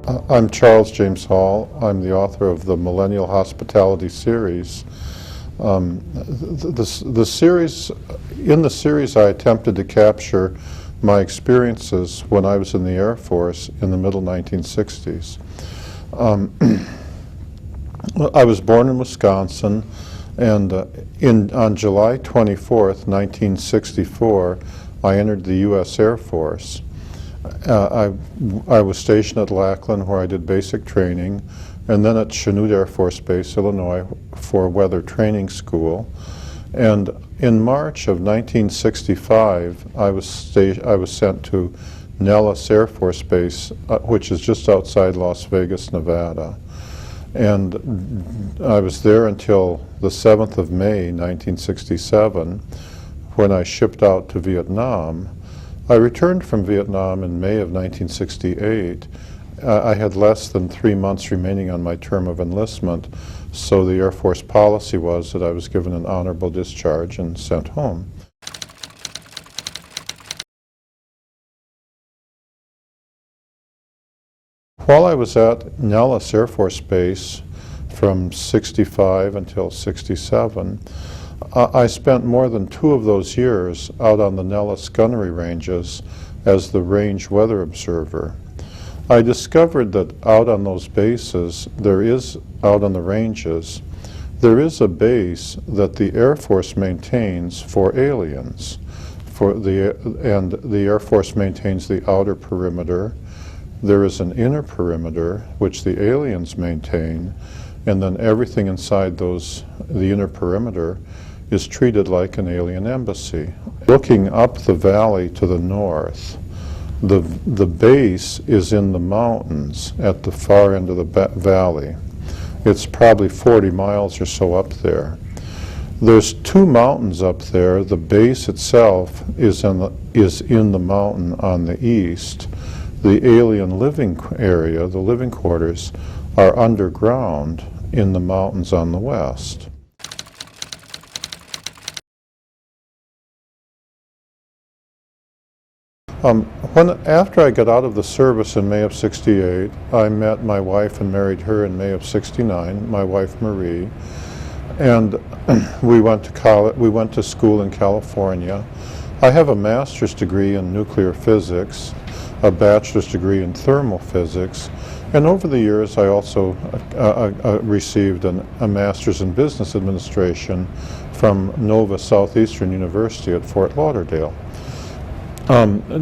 I'm Charles James Hall. I'm the author of the Millennial Hospitality series. The series, in the series, I attempted to capture my experiences when I was in the Air Force in the middle 1960s. I was born in Wisconsin, and on July 24th, 1964, I entered the U.S. Air Force. I was stationed at Lackland, where I did basic training, and then at Chanute Air Force Base, Illinois, for weather training school. And in March of 1965, I was sent to Nellis Air Force Base, which is just outside Las Vegas, Nevada. And I was there until the 7th of May, 1967, when I shipped out to Vietnam. I returned from Vietnam in May of 1968. I had less than 3 months remaining on my term of enlistment, so the Air Force policy was that I was given an honorable discharge and sent home. While I was at Nellis Air Force Base from 65 until 67, I spent more than 2 of those years out on the Nellis gunnery ranges as the range weather observer. I discovered that out on those bases, out on the ranges, there is a base that the Air Force maintains for aliens. And the Air Force maintains the outer perimeter. There is an inner perimeter, which the aliens maintain, and then everything inside the inner perimeter is treated like an alien embassy. Looking up the valley to the north, the base is in the mountains at the far end of the valley. It's probably 40 miles or so up there. There's 2 mountains up there. The base itself is in the mountain on the east. The alien living area, the living quarters, are underground in the mountains on the west. After I got out of the service in May of '68, I met my wife and married her in May of '69, my wife Marie, and we went to school in California. I have a master's degree in nuclear physics, a bachelor's degree in thermal physics, and over the years I also received a master's in business administration from Nova Southeastern University at Fort Lauderdale.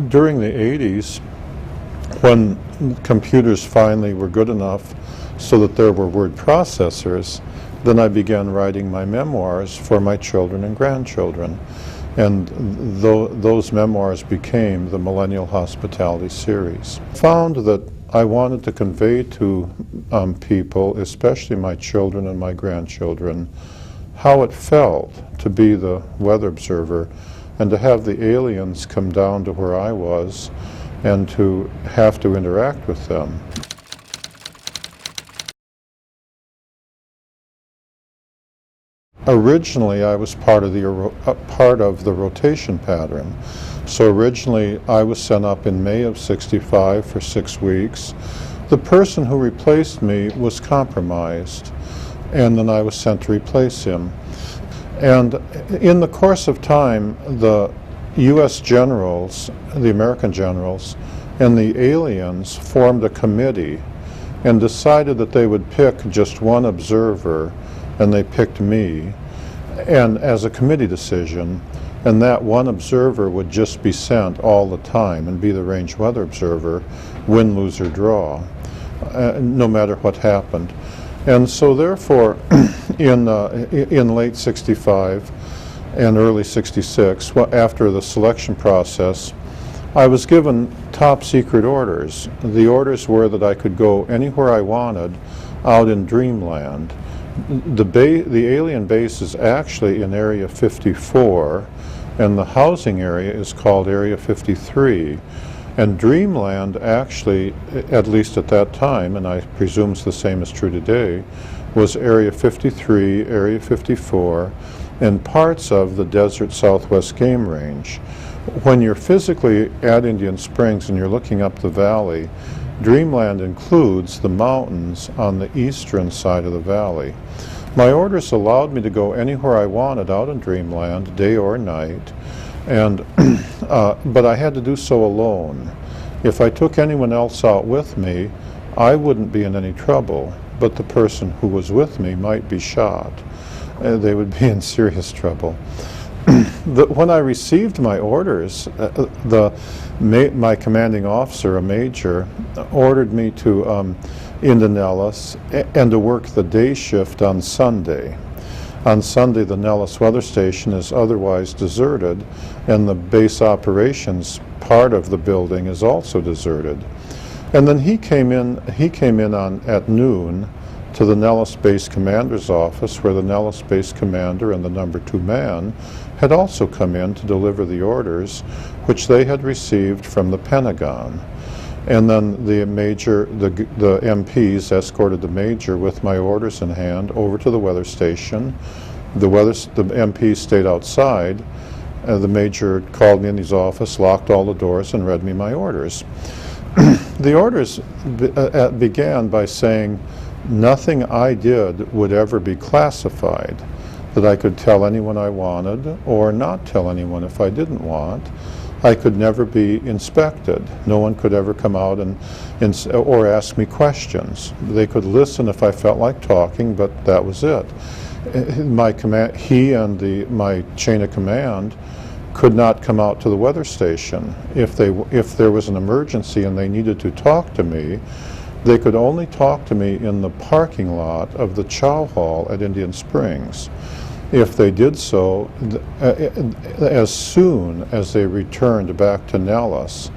During the 80s, when computers finally were good enough so that there were word processors, then I began writing my memoirs for my children and grandchildren. And those memoirs became the Millennial Hospitality series. I found that I wanted to convey to people, especially my children and my grandchildren, how it felt to be the weather observer and to have the aliens come down to where I was and to have to interact with them. Originally, I was part of the rotation pattern. So originally, I was sent up in May of '65 for 6 weeks. The person who replaced me was compromised, and then I was sent to replace him. And in the course of time, the U.S. generals, the American generals, and the aliens formed a committee and decided that they would pick just one observer, and they picked me, and as a committee decision, and that one observer would just be sent all the time and be the range weather observer, win, lose, or draw, no matter what happened. And so therefore, in late '65 and early '66, after the selection process, I was given top secret orders. The orders were that I could go anywhere I wanted out in dreamland. The alien base is actually in Area 54, and the housing area is called Area 53. And dreamland actually, at least at that time, and I presume the same is true today, was Area 53, Area 54, and parts of the Desert Southwest Game Range. When you're physically at Indian Springs and you're looking up the valley, Dreamland includes the mountains on the eastern side of the valley. My orders allowed me to go anywhere I wanted out in Dreamland, day or night, and but I had to do so alone. If I took anyone else out with me, I wouldn't be in any trouble, but the person who was with me might be shot. They would be in serious trouble. When I received my orders, my commanding officer, a major, ordered me to into Nellis and to work the day shift on Sunday. On Sunday, the Nellis weather station is otherwise deserted, and the base operations part of the building is also deserted. And then he came in at noon to the Nellis base commander's office, where the Nellis base commander and the number 2 man had also come in to deliver the orders which they had received from the Pentagon. And then the MPs escorted the major with my orders in hand over to the weather station. The MPs stayed outside. The major called me in his office, locked all the doors, and read me my orders. The orders began by saying nothing I did would ever be classified, that I could tell anyone I wanted or not tell anyone if I didn't want. I could never be inspected. No one could ever come out or ask me questions. They could listen if I felt like talking, but that was it. He and my chain of command could not come out to the weather station. If there was an emergency and they needed to talk to me, they could only talk to me in the parking lot of the Chow Hall at Indian Springs. If they did so, as soon as they returned back to Nellis,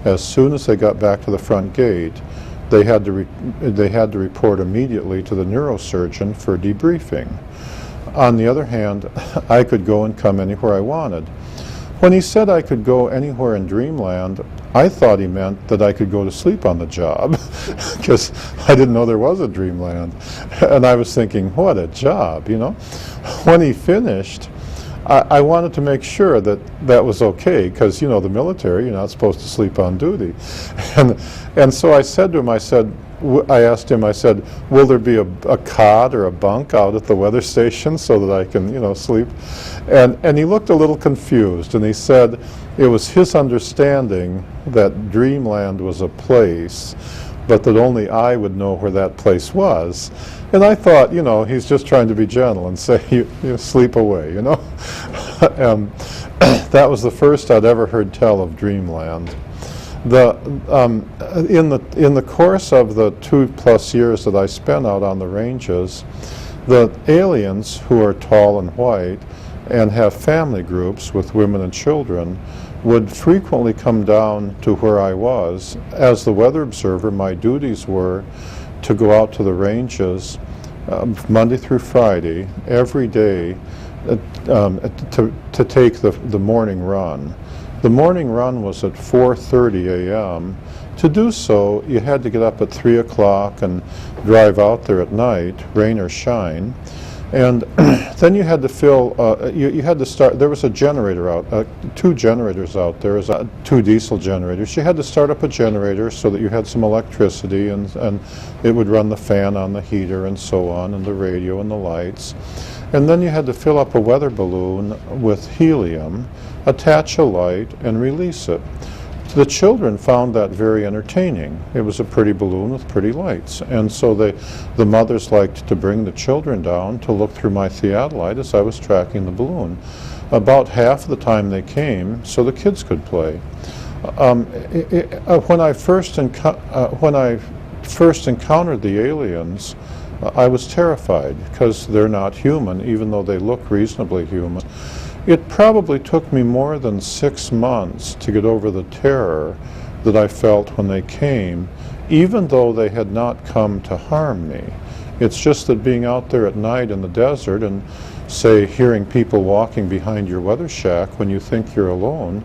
as soon as they got back to the front gate, they had to report immediately to the neurosurgeon for debriefing. On the other hand, I could go and come anywhere I wanted. When he said I could go anywhere in Dreamland, I thought he meant that I could go to sleep on the job, because I didn't know there was a Dreamland. And I was thinking, what a job, you know? When he finished, I wanted to make sure that that was okay, because, you know, the military, you're not supposed to sleep on duty. And so I said to him, I asked him, will there be a cot or a bunk out at the weather station so that I can, you know, sleep? And he looked a little confused, and he said it was his understanding that Dreamland was a place, but that only I would know where that place was. And I thought, you know, he's just trying to be gentle and say, you sleep away, you know? That was the first I'd ever heard tell of Dreamland. In the course of the 2+ years that I spent out on the ranges, the aliens, who are tall and white and have family groups with women and children, would frequently come down to where I was. As the weather observer, my duties were to go out to the ranges Monday through Friday, every day, to take the morning run. The morning run was at 4:30 a.m. To do so, you had to get up at 3 o'clock and drive out there at night, rain or shine. And then you had to fill, you had to start, there was a generator out, 2 generators out there, 2 diesel generators. You had to start up a generator so that you had some electricity, and it would run the fan on the heater and so on, and the radio and the lights. And then you had to fill up a weather balloon with helium, attach a light, and release it. The children found that very entertaining. It was a pretty balloon with pretty lights. And so the mothers liked to bring the children down to look through my theodolite as I was tracking the balloon. About half the time they came so the kids could play. When I first encountered the aliens, I was terrified, because they're not human, even though they look reasonably human. It probably took me more than 6 months to get over the terror that I felt when they came, even though they had not come to harm me. It's just that being out there at night in the desert and, say, hearing people walking behind your weather shack when you think you're alone,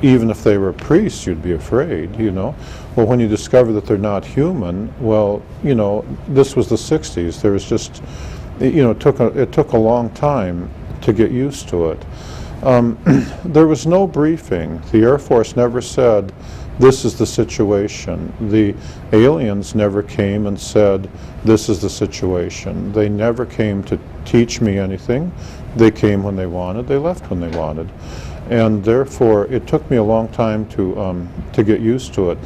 even if they were priests, you'd be afraid, you know. Well, when you discover that they're not human, well, you know, this was the 60s. There was just, you know, it took a long time to get used to it. There was no briefing. The Air Force never said, this is the situation. The aliens never came and said, this is the situation. They never came to teach me anything. They came when they wanted, they left when they wanted. And therefore, it took me a long time to get used to it.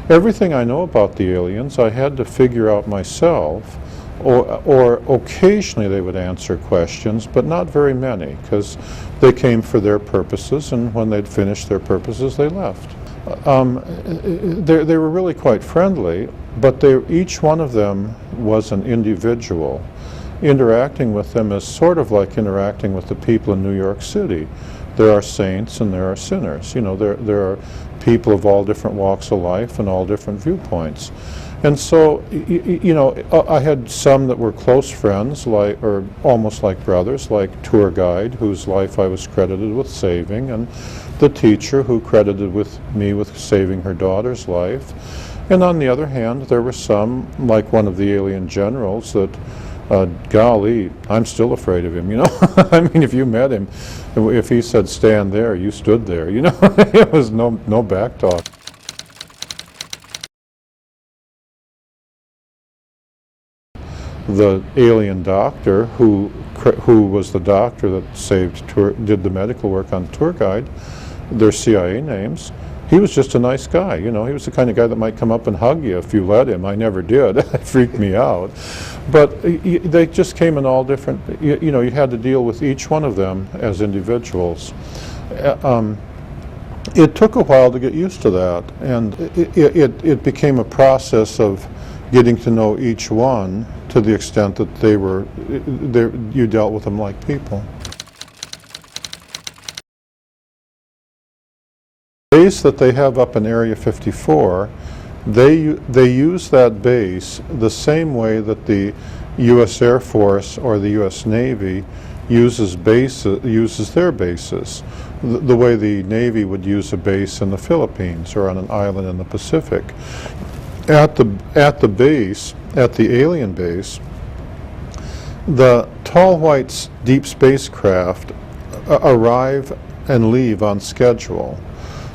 Everything I know about the aliens, I had to figure out myself, or occasionally they would answer questions, but not very many, because they came for their purposes, and when they'd finished their purposes, they left. They were really quite friendly, but each one of them was an individual. Interacting with them is sort of like interacting with the people in New York City. There are saints and there are sinners. You know, there are people of all different walks of life and all different viewpoints. And so, you know, I had some that were close friends, or almost like brothers, like tour guide, whose life I was credited with saving, and the teacher who credited me with saving her daughter's life. And on the other hand, there were some, like one of the alien generals, that golly, I'm still afraid of him, you know. I mean, if you met him, if he said stand there, you stood there, you know. It was no back talk. The alien doctor, who was the doctor that did the medical work on the tour guide, their CIA names, he was just a nice guy, you know. He was the kind of guy that might come up and hug you if you let him. I never did. It freaked me out. But they just came in all different, you know, you had to deal with each one of them as individuals. It took a while to get used to that, and it became a process of getting to know each one to the extent that you dealt with them like people. The base that they have up in Area 54, they use that base the same way that the U.S. Air Force or the U.S. Navy uses their bases, the way the Navy would use a base in the Philippines or on an island in the Pacific. At the base, at the alien base, the tall white deep spacecraft arrive and leave on schedule.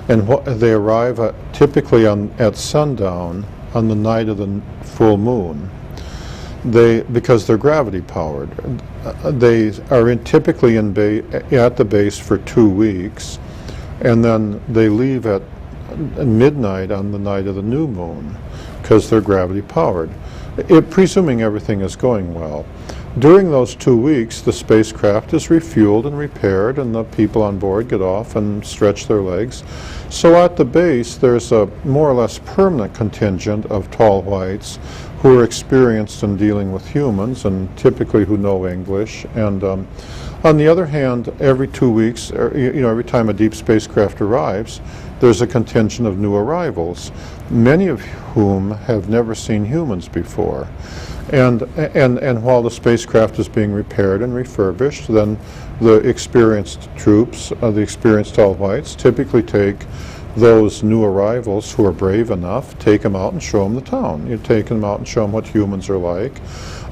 And they arrive typically at sundown on the night of the full moon. Because they're gravity powered. They are typically at the base for 2 weeks, and then they leave at midnight on the night of the new moon, because they're gravity powered, presuming everything is going well. During those 2 weeks, the spacecraft is refueled and repaired, and the people on board get off and stretch their legs. So at the base, there's a more or less permanent contingent of tall whites who are experienced in dealing with humans and typically who know English. And on the other hand, every 2 weeks, every time a deep spacecraft arrives, there's a contingent of new arrivals, many of whom have never seen humans before. And while the spacecraft is being repaired and refurbished, then the experienced troops, the experienced tall whites, typically take those new arrivals who are brave enough, take them out and show them the town. You take them out and show them what humans are like.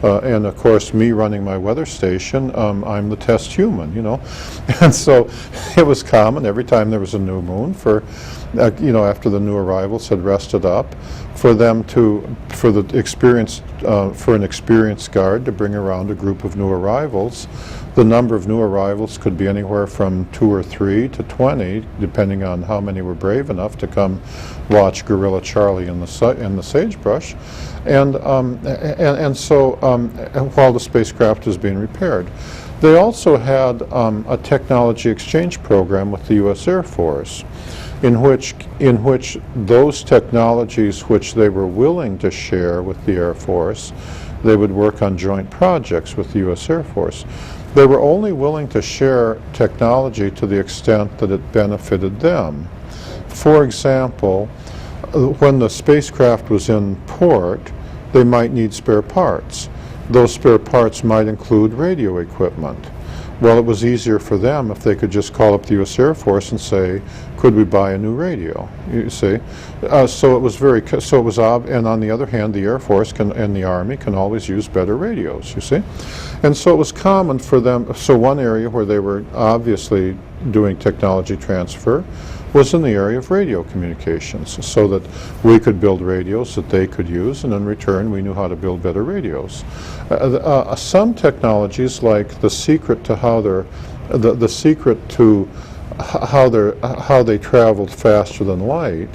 And of course, me running my weather station, I'm the test human, you know. And so it was common every time there was a new moon for, after the new arrivals had rested up, for an experienced guard to bring around a group of new arrivals. The number of new arrivals could be anywhere from 2 or 3 to 20, depending on how many were brave enough to come watch Gorilla Charlie in the sagebrush. And so while the spacecraft is being repaired. They also had a technology exchange program with the U.S. Air Force, in which those technologies which they were willing to share with the Air Force, they would work on joint projects with the U.S. Air Force. They were only willing to share technology to the extent that it benefited them. For example, when the spacecraft was in port, they might need spare parts. Those spare parts might include radio equipment. Well, it was easier for them if they could just call up the U.S. Air Force and say, could we buy a new radio? You see? So it was and on the other hand, the Air Force and the Army can always use better radios, you see? And so it was common for them, so one area where they were obviously doing technology transfer was in the area of radio communications, so that we could build radios that they could use, and in return we knew how to build better radios. Some technologies, like the secret to how they traveled faster than light,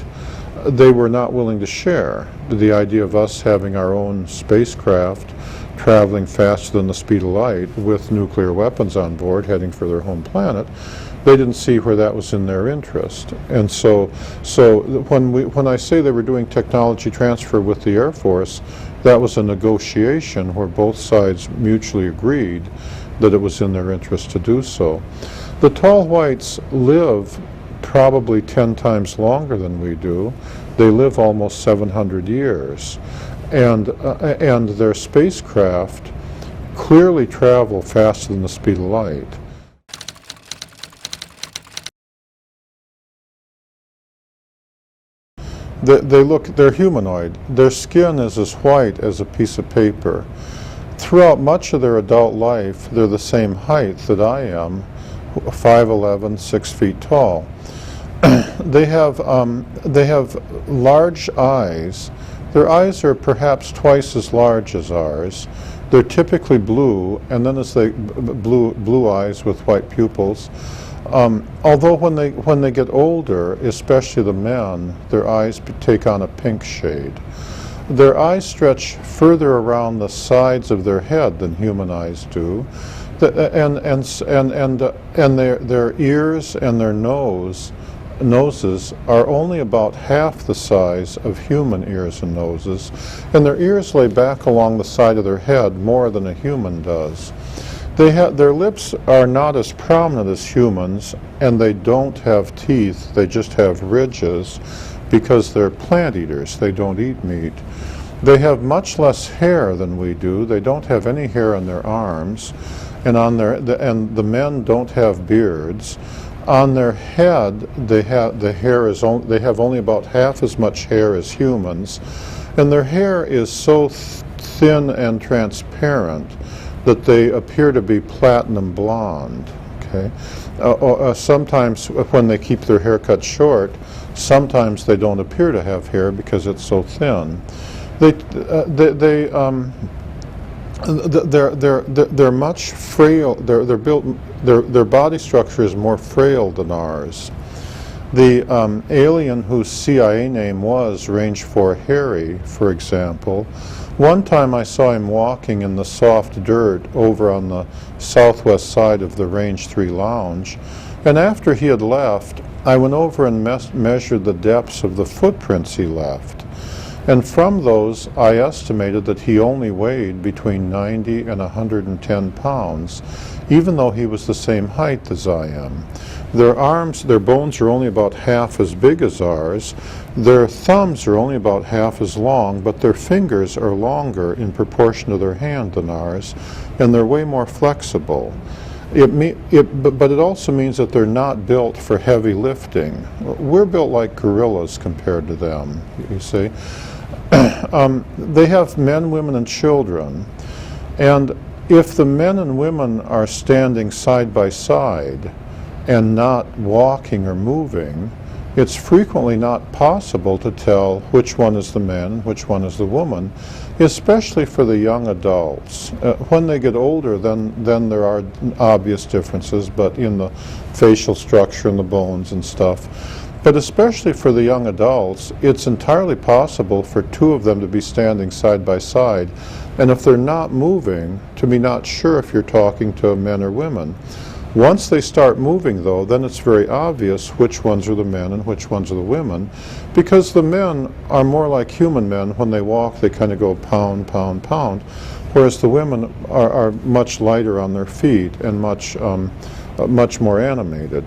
they were not willing to share. The idea of us having our own spacecraft traveling faster than the speed of light with nuclear weapons on board heading for their home planet, they didn't see where that was in their interest. And so when I say they were doing technology transfer with the Air Force, that was a negotiation where both sides mutually agreed that it was in their interest to do so. The tall whites live probably 10 times longer than we do. They live almost 700 years. And their spacecraft clearly travel faster than the speed of light. They're humanoid. Their skin is as white as a piece of paper. Throughout much of their adult life, they're the same height that I am, 5'11", 6 feet tall. They have large eyes. Their eyes are perhaps twice as large as ours. They're typically blue, and then blue eyes with white pupils. Although when they get older, especially the men, their eyes take on a pink shade. Their eyes stretch further around the sides of their head than human eyes do, and their ears and their noses are only about half the size of human ears and noses, and their ears lay back along the side of their head more than a human does. Their lips are not as prominent as humans, and they don't have teeth. They just have ridges because they're plant eaters. They don't eat meat. They have much less hair than we do. They don't have any hair on their arms, and the men don't have beards. On their head, they have only about half as much hair as humans, and their hair is so thin and transparent that they appear to be platinum blonde. Okay, sometimes when they keep their hair cut short, sometimes they don't appear to have hair because it's so thin. They're much frail. Their body structure is more frail than ours. The alien whose CIA name was Range 4 Harry, for example, one time I saw him walking in the soft dirt over on the southwest side of the Range 3 lounge, and after he had left, I went over and measured the depths of the footprints he left. And from those, I estimated that he only weighed between 90 and 110 pounds, even though he was the same height as I am. Their bones are only about half as big as ours. Their thumbs are only about half as long, but their fingers are longer in proportion to their hand than ours, and they're way more flexible. But it also means that they're not built for heavy lifting. We're built like gorillas compared to them, you see. They have men, women, and children. And if the men and women are standing side by side and not walking or moving, it's frequently not possible to tell which one is the man and which one is the woman, especially for the young adults. When they get older, then there are obvious differences, but in the facial structure and the bones and stuff. But especially for the young adults, it's entirely possible for two of them to be standing side by side, and if they're not moving, to be not sure if you're talking to men or women. Once they start moving, though, then it's very obvious which ones are the men and which ones are the women, because the men are more like human men. When they walk, they kind of go pound, pound, pound, whereas the women are much lighter on their feet and much more animated.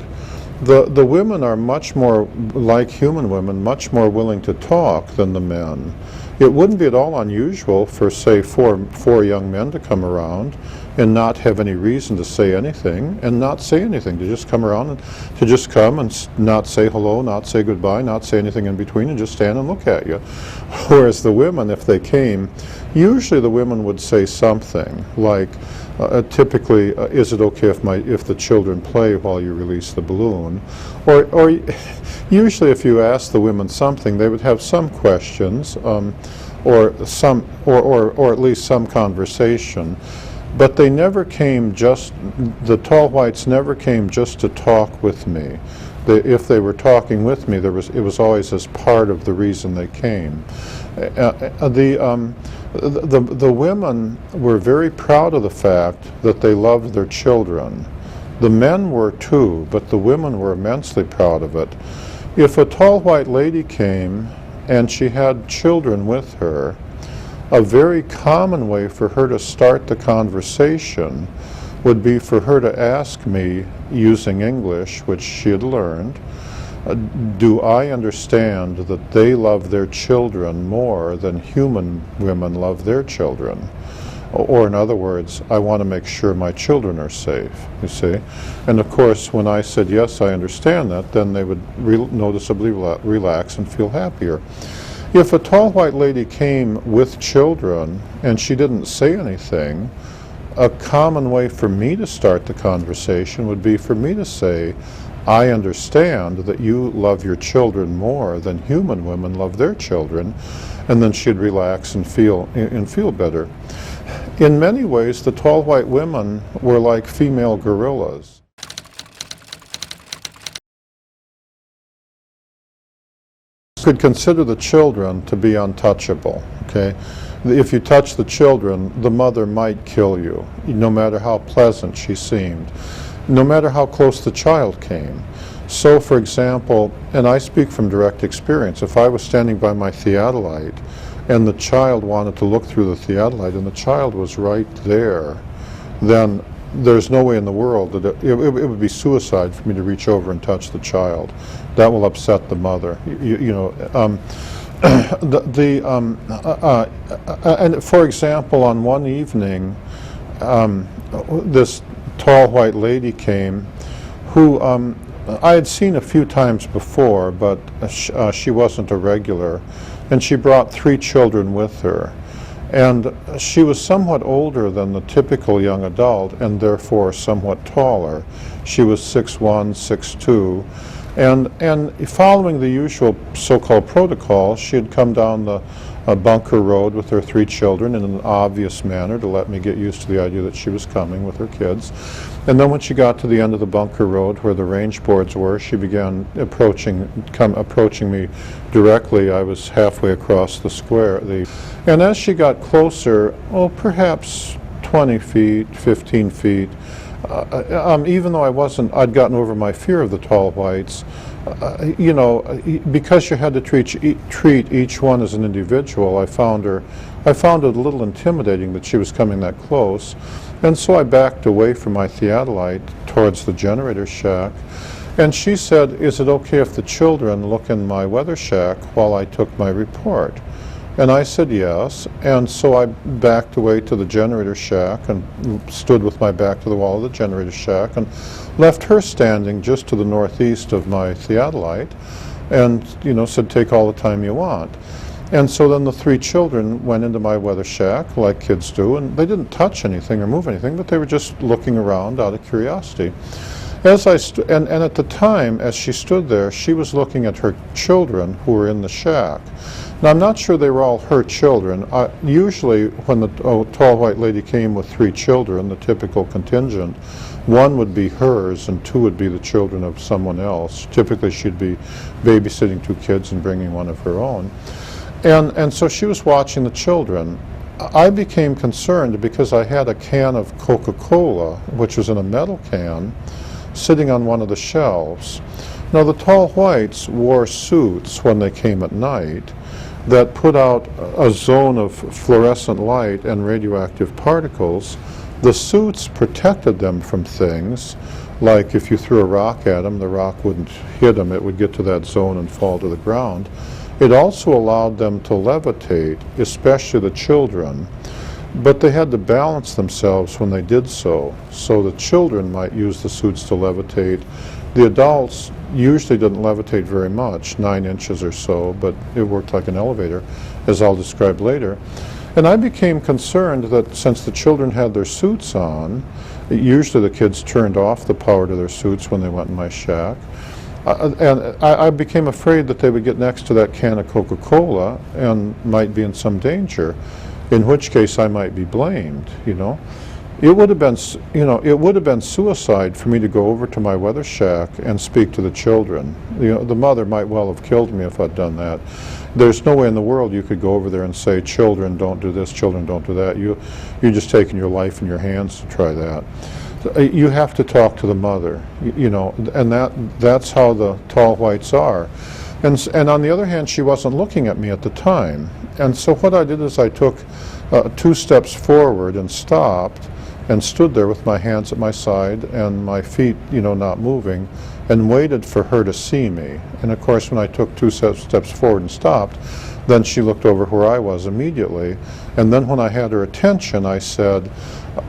The women are much more like human women, much more willing to talk than the men. It wouldn't be at all unusual for, say, four young men to come around and not have any reason to say anything, and not say anything, to just come around and to just come and not say hello, not say goodbye, not say anything in between, and just stand and look at you. Whereas the women, if they came, usually the women would say something like, typically, is it okay if the children play while you release the balloon? Or usually if you ask the women something, they would have some questions, or at least some conversation. But they never came the tall whites never came just to talk with me. If they were talking with me, it was always as part of the reason they came. The women were very proud of the fact that they loved their children. The men were too, but the women were immensely proud of it. If a tall white lady came and she had children with her, a very common way for her to start the conversation would be for her to ask me, using English, which she had learned, do I understand that they love their children more than human women love their children? Or in other words, I want to make sure my children are safe, you see? And of course, when I said, yes, I understand that, then they would noticeably relax and feel happier. If a tall white lady came with children and she didn't say anything, a common way for me to start the conversation would be for me to say, I understand that you love your children more than human women love their children, and then she'd relax and feel better. In many ways, the tall white women were like female gorillas. Could consider the children to be untouchable, okay? If you touch the children, the mother might kill you, no matter how pleasant she seemed, no matter how close the child came. So, for example, and I speak from direct experience, if I was standing by my theodolite and the child wanted to look through the theodolite and the child was right there, then there's no way in the world that it would be suicide for me to reach over and touch the child. That will upset the mother. And for example, on one evening, this tall white lady came who I had seen a few times before, but she wasn't a regular, and she brought 3 children with her. And she was somewhat older than the typical young adult, and therefore somewhat taller. She was 6'1", 6'2", and following the usual so-called protocol, she had come down the bunker road with her 3 children in an obvious manner to let me get used to the idea that she was coming with her kids. And then when she got to the end of the bunker road where the range boards were, she began approaching me directly. I was halfway across the square. And as she got closer, perhaps 20 feet, 15 feet, even though I'd gotten over my fear of the tall whites, because you had to treat each one as an individual, I found it a little intimidating that she was coming that close. And so I backed away from my theodolite towards the generator shack. And she said, is it okay if the children look in my weather shack while I took my report? And I said yes, and so I backed away to the generator shack and stood with my back to the wall of the generator shack and left her standing just to the northeast of my theodolite and, said, take all the time you want. And so then the 3 children went into my weather shack, like kids do, and they didn't touch anything or move anything, but they were just looking around out of curiosity. And at the time, as she stood there, she was looking at her children who were in the shack. Now, I'm not sure they were all her children. Usually, when the tall white lady came with 3 children, the typical contingent, 1 would be hers and 2 would be the children of someone else. Typically, she'd be babysitting 2 kids and bringing 1 of her own. And so she was watching the children. I became concerned because I had a can of Coca-Cola, which was in a metal can, sitting on one of the shelves. Now, the tall whites wore suits when they came at night that put out a zone of fluorescent light and radioactive particles. The suits protected them from things, like if you threw a rock at them, the rock wouldn't hit them, it would get to that zone and fall to the ground. It also allowed them to levitate, especially the children, but they had to balance themselves when they did so. So the children might use the suits to levitate. The adults usually didn't levitate very much, 9 inches or so, but it worked like an elevator, as I'll describe later. And I became concerned that since the children had their suits on, usually the kids turned off the power to their suits when they went in my shack, and I became afraid that they would get next to that can of Coca-Cola and might be in some danger, in which case I might be blamed, you know. It would have been, it would have been suicide for me to go over to my weather shack and speak to the children. You know, the mother might well have killed me if I'd done that. There's no way in the world you could go over there and say, children, don't do this, children, don't do that. You're just taking your life in your hands to try that. You have to talk to the mother, you know, and that's how the tall whites are. And on the other hand, she wasn't looking at me at the time. And so what I did is I took 2 steps forward and stopped and stood there with my hands at my side and my feet, you know, not moving, and waited for her to see me. And of course, when I took 2 steps forward and stopped, then she looked over where I was immediately. And then when I had her attention, I said,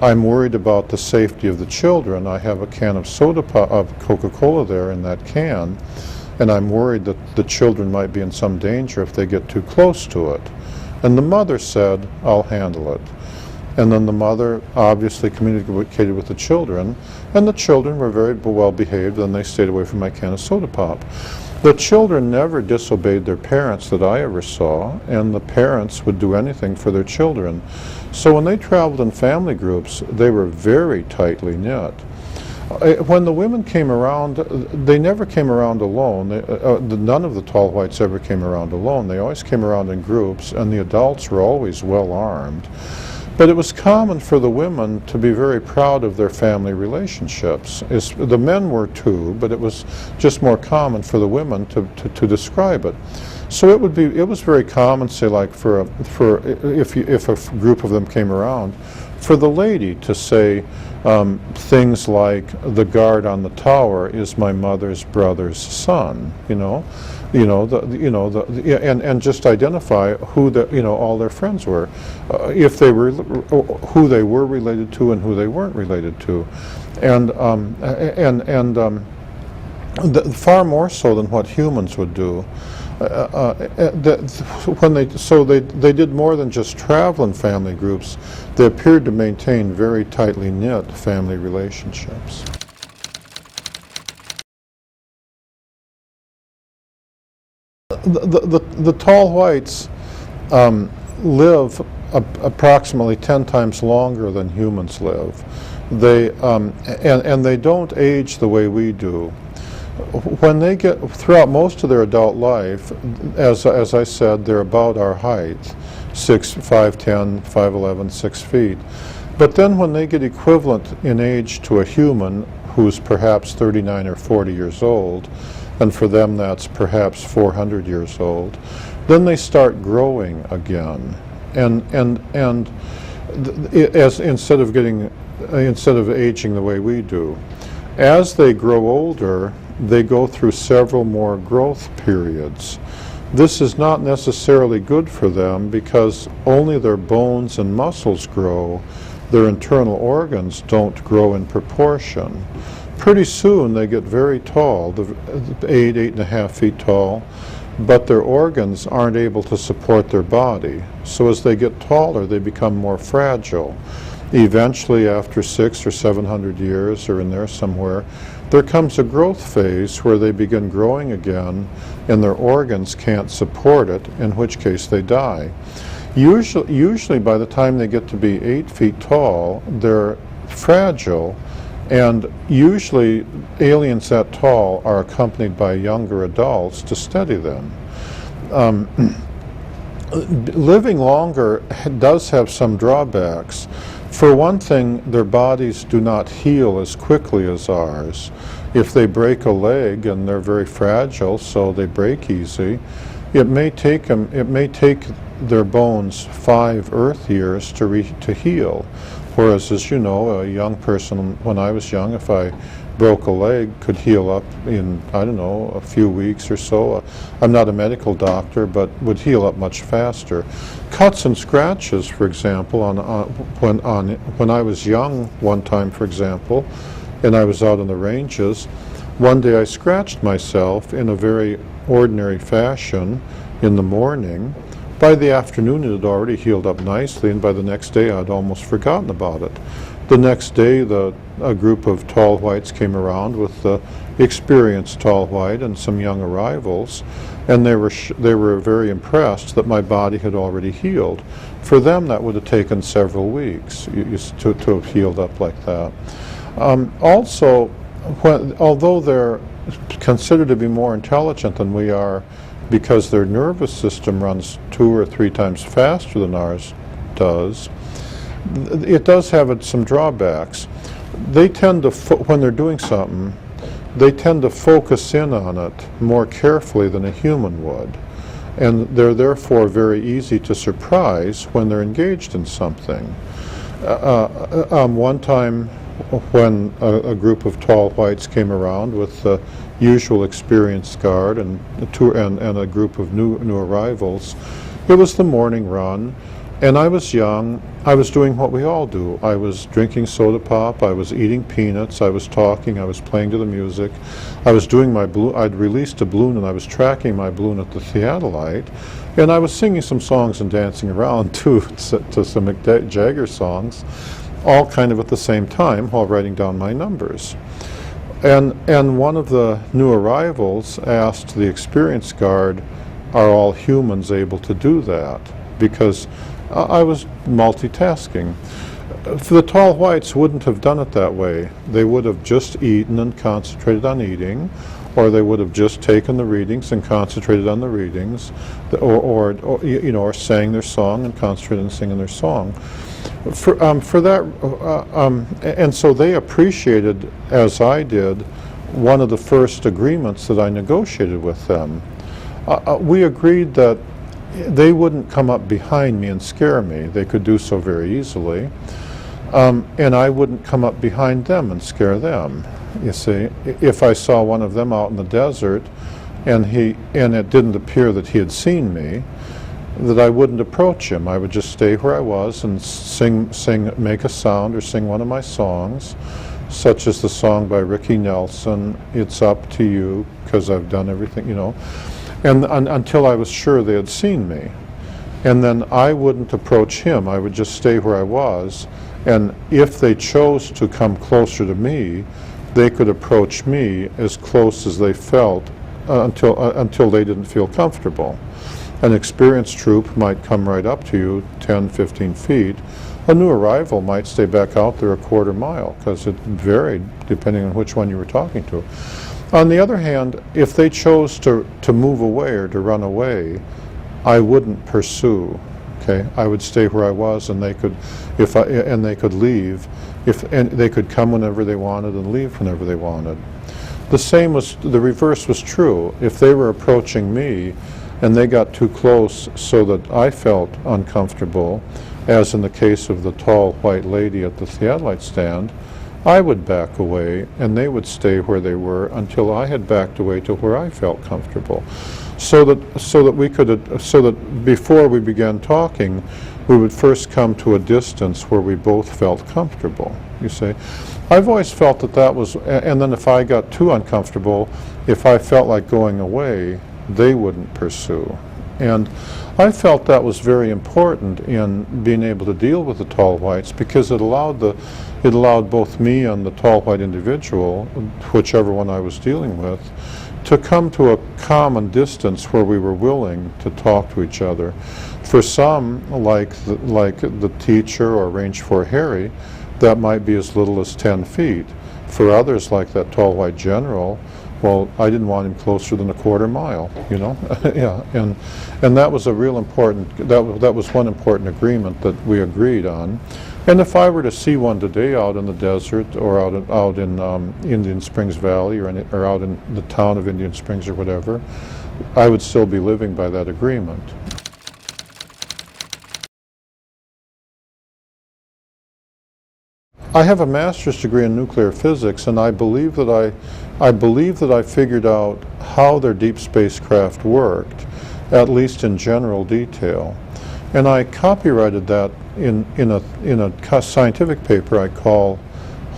I'm worried about the safety of the children. I have a can of of Coca-Cola there in that can, and I'm worried that the children might be in some danger if they get too close to it. And the mother said, I'll handle it. And then the mother obviously communicated with the children, and the children were very well behaved, and they stayed away from my can of soda pop. The children never disobeyed their parents that I ever saw, and the parents would do anything for their children. So when they traveled in family groups, they were very tightly knit. When the women came around, they never came around alone. None of the tall whites ever came around alone. They always came around in groups, and the adults were always well armed. But it was common for the women to be very proud of their family relationships. The men were too, but it was just more common for the women to describe it. So it was very common, say, like if a group of them came around, for the lady to say things like, the guard on the tower is my mother's brother's son, and just identify who all their friends were, if they were who they were related to and who they weren't related to, and far more so than what humans would do. They did more than just travel in family groups. They appeared to maintain very tightly knit family relationships. The tall whites live approximately 10 times longer than humans live. And they don't age the way we do. When they get throughout most of their adult life, as I said, they're about our height, 5'10", 5'11", 6 feet. But then when they get equivalent in age to a human who's perhaps 39 or 40 years old, and for them that's perhaps 400 years old, then they start growing again. Instead of aging the way we do. As they grow older, they go through several more growth periods. This is not necessarily good for them because only their bones and muscles grow. Their internal organs don't grow in proportion. Pretty soon they get very tall, 8.5 feet tall, but their organs aren't able to support their body. So as they get taller, they become more fragile. Eventually, after 600 or 700 years, or in there somewhere, there comes a growth phase where they begin growing again, and their organs can't support it, in which case they die. Usually by the time they get to be 8 feet tall, they're fragile, and usually aliens that tall are accompanied by younger adults to steady them. Living longer does have some drawbacks. For one thing, their bodies do not heal as quickly as ours. If they break a leg, and they're very fragile, so they break easy, it may take their bones 5 Earth years to heal. Whereas, as you know, a young person, when I was young, if I broke a leg could heal up in, I don't know, a few weeks or so. I'm not a medical doctor, but would heal up much faster. Cuts and scratches, for example, when I was young one time, for example, and I was out on the ranges, one day I scratched myself in a very ordinary fashion in the morning. By the afternoon it had already healed up nicely, and by the next day I'd almost forgotten about it. The next day a group of tall whites came around with the experienced tall white and some young arrivals, and they were very impressed that my body had already healed. For them that would have taken several weeks to have healed up like that. Also, although they're considered to be more intelligent than we are because their nervous system runs 2 or 3 times faster than ours does, it does have some drawbacks. They tend to, when they're doing something, they tend to focus in on it more carefully than a human would. And they're therefore very easy to surprise when they're engaged in something. One time when a group of tall whites came around with the usual experienced guard and a group of new arrivals, it was the morning run. And I was young, I was doing what we all do. I was drinking soda pop, I was eating peanuts, I was talking, I was playing to the music. I was doing my balloon, I'd released a balloon and I was tracking my balloon at the theodolite. And I was singing some songs and dancing around too, to some Mick Jagger songs, all kind of at the same time while writing down my numbers. And one of the new arrivals asked the experienced guard, are all humans able to do that? Because I was multitasking. The tall whites wouldn't have done it that way. They would have just eaten and concentrated on eating, or they would have just taken the readings and concentrated on the readings, or sang their song and concentrated on singing their song. For that, and so they appreciated, as I did, one of the first agreements that I negotiated with them. We agreed that they wouldn't come up behind me and scare me. They could do so very easily. And I wouldn't come up behind them and scare them. You see, if I saw one of them out in the desert and it didn't appear that he had seen me, that I wouldn't approach him. I would just stay where I was and make a sound or sing one of my songs, such as the song by Ricky Nelson, It's Up to You, because I've done everything, and until I was sure they had seen me. And then I wouldn't approach him. I would just stay where I was. And if they chose to come closer to me, they could approach me as close as they felt until they didn't feel comfortable. An experienced troop might come right up to you 10, 15 feet. A new arrival might stay back out there a quarter mile, because it varied depending on which one you were talking to. On the other hand, if they chose to move away or to run away, I wouldn't pursue. Okay, I would stay where I was, and they could, they could leave, and they could come whenever they wanted and leave whenever they wanted. The reverse was true. If they were approaching me, and they got too close so that I felt uncomfortable, as in the case of the tall white lady at the theodolite stand, I would back away and they would stay where they were until I had backed away to where I felt comfortable. So that before we began talking, we would first come to a distance where we both felt comfortable, you see. I've always felt that was, and then if I got too uncomfortable, if I felt like going away, they wouldn't pursue. And I felt that was very important in being able to deal with the tall whites, because it allowed both me and the tall white individual, whichever one I was dealing with, to come to a common distance where we were willing to talk to each other. For some, like the teacher or Range 4 Harry, that might be as little as 10 feet. For others, like that tall white general, well, I didn't want him closer than a quarter mile, yeah, and that was a real important, that was one important agreement that we agreed on. And if I were to see one today out in the desert or out in Indian Springs Valley or out in the town of Indian Springs or whatever, I would still be living by that agreement. I have a master's degree in nuclear physics, and I believe that I figured out how their deep spacecraft worked, at least in general detail. And I copyrighted that in a scientific paper I call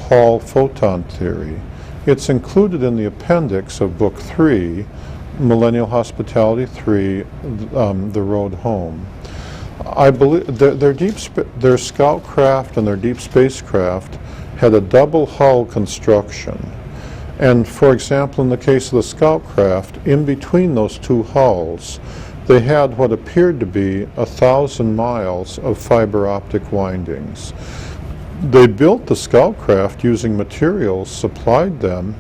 Hall Photon Theory. It's included in the appendix of Book 3, Millennial Hospitality 3, The Road Home. I believe their scoutcraft and their deep spacecraft had a double hull construction. And for example, in the case of the scoutcraft, in between those two hulls, they had what appeared to be 1,000 miles of fiber optic windings. They built the scoutcraft using materials supplied them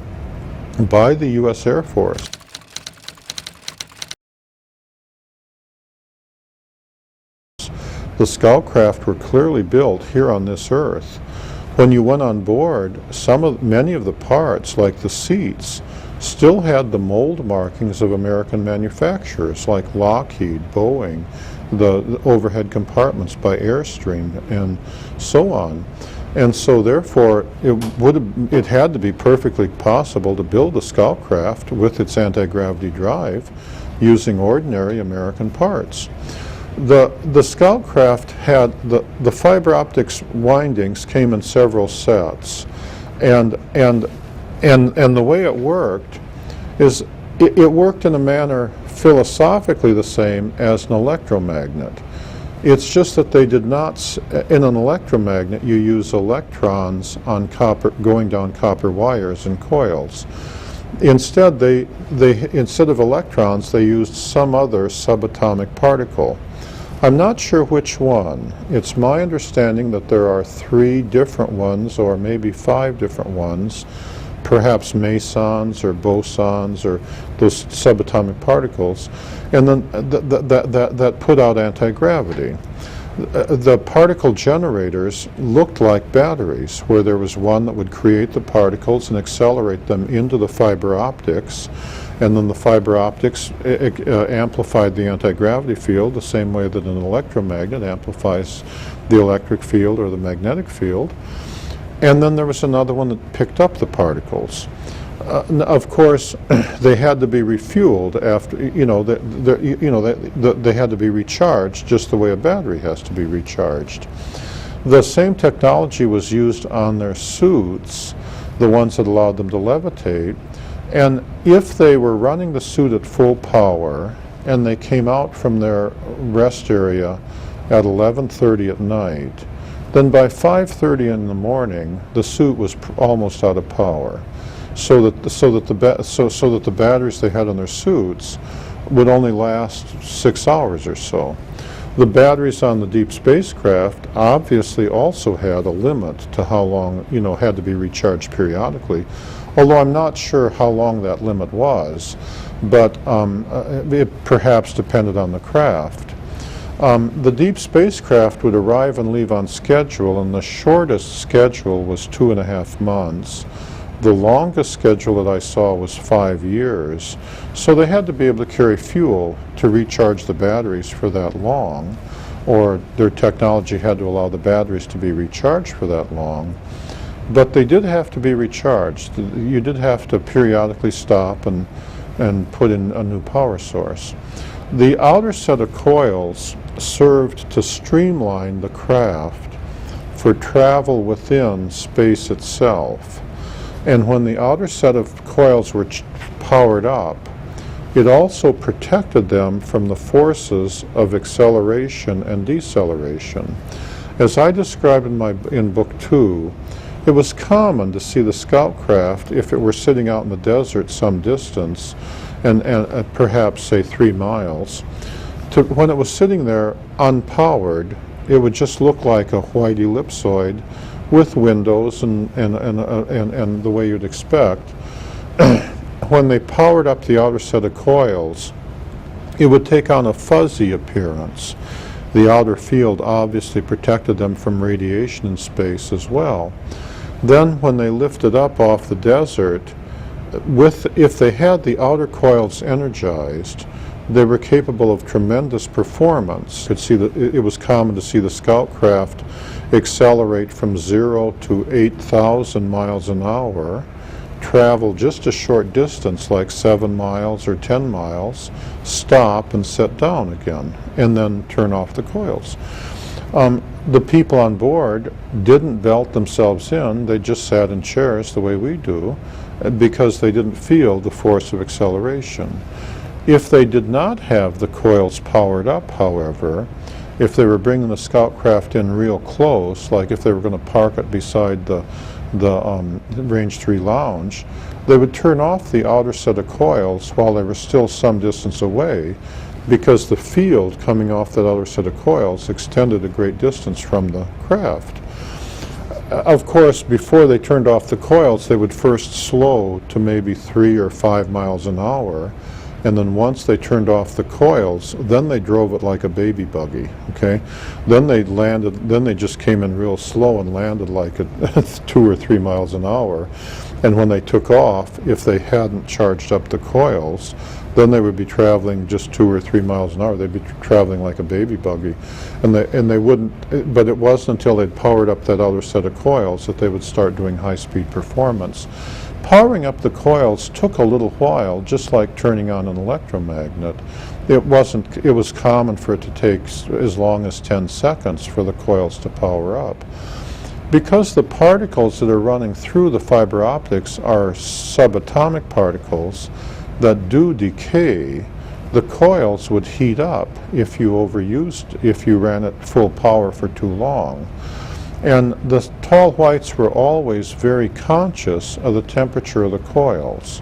by the U.S. Air Force. The scoutcraft were clearly built here on this Earth. When you went on board, many of the parts, like the seats, still had the mold markings of American manufacturers like Lockheed, Boeing, the overhead compartments by Airstream, and so on. And so therefore, it had to be perfectly possible to build a scoutcraft with its anti-gravity drive using ordinary American parts. The scoutcraft had the fiber optics windings came in several sets, and the way it worked is it worked in a manner philosophically the same as an electromagnet. It's just that they did not, in an electromagnet you use electrons on going down copper wires and coils. Instead, instead of electrons, they used some other subatomic particle. I'm not sure which one. It's my understanding that there are 3 different ones, or maybe 5 different ones, perhaps mesons or bosons or those subatomic particles, and then that put out anti-gravity. The particle generators looked like batteries, where there was one that would create the particles and accelerate them into the fiber optics, and then the fiber optics amplified the anti-gravity field the same way that an electromagnet amplifies the electric field or the magnetic field. And then there was another one that picked up the particles. Of course, they had to be refueled after, they had to be recharged just the way a battery has to be recharged. The same technology was used on their suits, the ones that allowed them to levitate. And if they were running the suit at full power and they came out from their rest area at 11:30 at night, then by 5:30 in the morning the suit was almost out of power, so that the batteries they had on their suits would only last 6 hours or so. The batteries on the deep spacecraft obviously also had a limit to how long, had to be recharged periodically, although I'm not sure how long that limit was, but it perhaps depended on the craft. The deep spacecraft would arrive and leave on schedule, and the shortest schedule was 2.5 months. The longest schedule that I saw was 5 years. So they had to be able to carry fuel to recharge the batteries for that long, or their technology had to allow the batteries to be recharged for that long. But they did have to be recharged. You did have to periodically stop and put in a new power source. The outer set of coils served to streamline the craft for travel within space itself. And when the outer set of coils were powered up, it also protected them from the forces of acceleration and deceleration. As I described in Book 2, it was common to see the scoutcraft, if it were sitting out in the desert some distance, and perhaps say 3 miles, when it was sitting there unpowered, it would just look like a white ellipsoid with windows and the way you'd expect. When they powered up the outer set of coils, it would take on a fuzzy appearance. The outer field obviously protected them from radiation in space as well. Then when they lifted up off the desert, if they had the outer coils energized, They were capable of tremendous performance. Could see that it was common to see the scout craft accelerate from 0 to 8,000 miles an hour, travel just a short distance, like 7 miles or 10 miles, stop and set down again, and then turn off the coils. The people on board didn't belt themselves in, they just sat in chairs the way we do, because they didn't feel the force of acceleration. If they did not have the coils powered up, however, if they were bringing the scout craft in real close, like if they were going to park it beside the Range 3 lounge, they would turn off the outer set of coils while they were still some distance away, because the field coming off that outer set of coils extended a great distance from the craft. Of course, before they turned off the coils, they would first slow to maybe 3 or 5 miles an hour, and then once they turned off the coils, then they drove it like a baby buggy, okay? Then they just came in real slow and landed like at 2 or 3 miles an hour. And when they took off, if they hadn't charged up the coils, then they would be traveling just 2 or 3 miles an hour. They'd be traveling like a baby buggy. And they wouldn't, but it wasn't until they'd powered up that other set of coils that they would start doing high-speed performance. Powering up the coils took a little while, just like turning on an electromagnet. It was common for it to take as long as 10 seconds for the coils to power up. Because the particles that are running through the fiber optics are subatomic particles that do decay, the coils would heat up if you ran at full power for too long. And the tall whites were always very conscious of the temperature of the coils.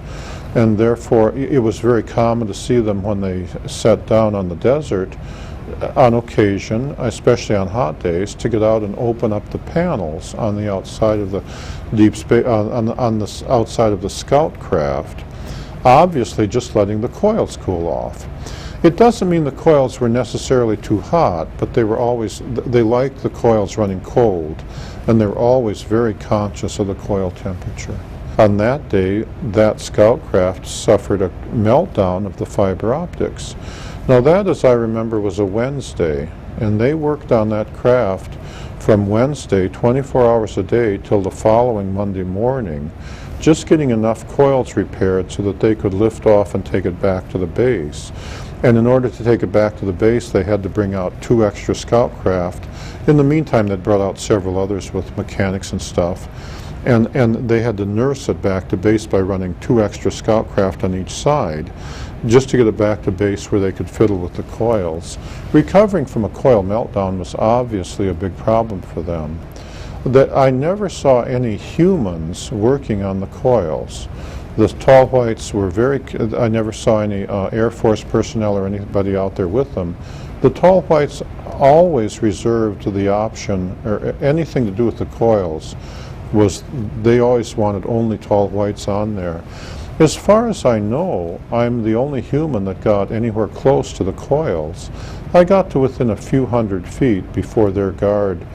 And therefore, it was very common to see them when they sat down on the desert, on occasion, especially on hot days, to get out and open up the panels on the outside of the deep space, on the outside of the scout craft, obviously just letting the coils cool off. It doesn't mean the coils were necessarily too hot, but they liked the coils running cold, and they were always very conscious of the coil temperature. On that day, that scout craft suffered a meltdown of the fiber optics. Now that, as I remember, was a Wednesday, and they worked on that craft from Wednesday, 24 hours a day, till the following Monday morning, just getting enough coils repaired so that they could lift off and take it back to the base. And in order to take it back to the base, they had to bring out 2 extra scout craft. In the meantime, they brought out several others with mechanics and stuff. And they had to nurse it back to base by running 2 extra scout craft on each side, just to get it back to base where they could fiddle with the coils. Recovering from a coil meltdown was obviously a big problem for them. I never saw any humans working on the coils. The tall whites were I never saw any Air Force personnel or anybody out there with them. The tall whites always reserved the option, or anything to do with the coils, they always wanted only tall whites on there. As far as I know, I'm the only human that got anywhere close to the coils. I got to within a few hundred feet before their guard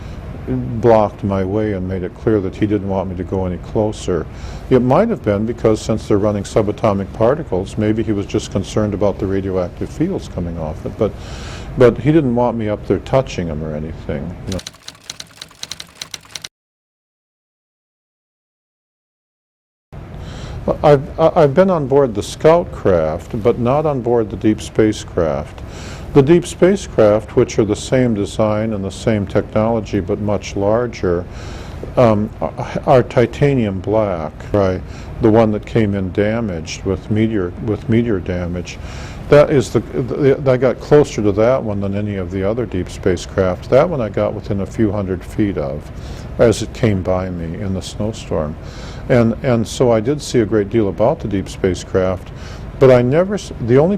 blocked my way and made it clear that he didn't want me to go any closer. It might have been because, since they're running subatomic particles, maybe he was just concerned about the radioactive fields coming off it, but he didn't want me up there touching him or anything. You know. I've been on board the scout craft, but not on board the deep spacecraft. The deep spacecraft, which are the same design and the same technology but much larger, are titanium black. Right, the one that came in damaged with meteor damage. That is I got closer to that one than any of the other deep spacecraft. That one I got within a few hundred feet of, as it came by me in the snowstorm, and so I did see a great deal about the deep spacecraft. But the only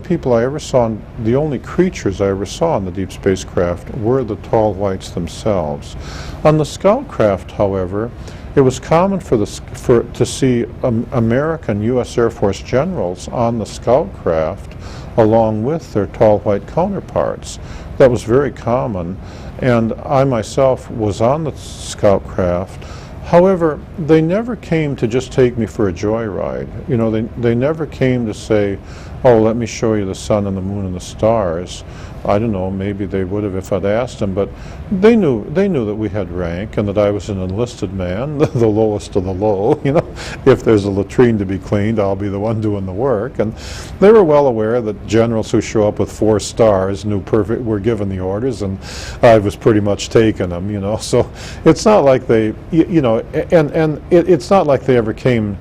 creatures I ever saw in the deep spacecraft were the tall whites themselves. On the scout craft, however, it was common to see American U.S. Air Force generals on the scout craft along with their tall white counterparts. That was very common, and I myself was on the scout craft. However, they never came to just take me for a joyride. You know, they never came to say, oh, let me show you the sun and the moon and the stars. I don't know, maybe they would have if I'd asked them, but they knew that we had rank and that I was an enlisted man, the lowest of the low. You know, if there's a latrine to be cleaned, I'll be the one doing the work. And they were well aware that generals who show up with 4 stars were given the orders, and I was pretty much taking them. You know, so it's not like they, it's not like they ever came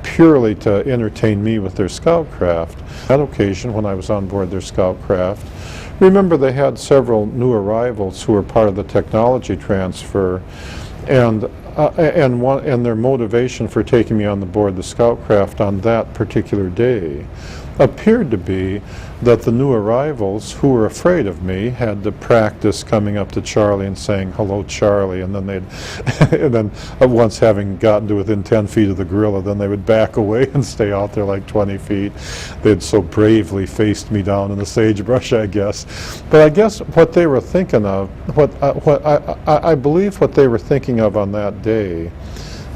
purely to entertain me with their scoutcraft. That occasion, when I was on board their scoutcraft, remember they had several new arrivals who were part of the technology transfer, and their motivation for taking me on board the scoutcraft on that particular day appeared to be that the new arrivals who were afraid of me had to practice coming up to Charlie and saying, "Hello, Charlie," and then and then once having gotten to within 10 feet of the gorilla, then they would back away and stay out there like 20 feet. They'd so bravely faced me down in the sagebrush, I guess. But I guess what they were thinking of, I believe what they were thinking of on that day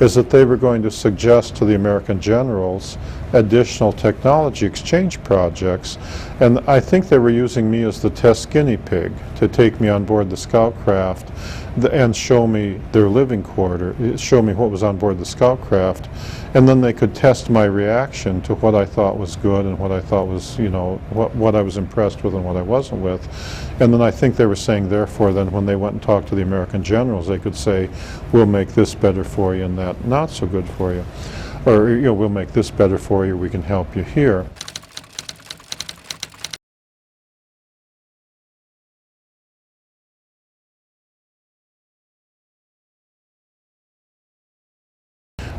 is that they were going to suggest to the American generals additional technology exchange projects, and I think they were using me as the test guinea pig to take me on board the scoutcraft and show me their living quarter, show me what was on board the scoutcraft, and then they could test my reaction to what I thought was good and what I thought was, you know, what I was impressed with and what I wasn't with. And then I think they were saying, therefore, then when they went and talked to the American generals, they could say, we'll make this better for you and that not so good for you. Or, you know, we'll make this better for you, we can help you here.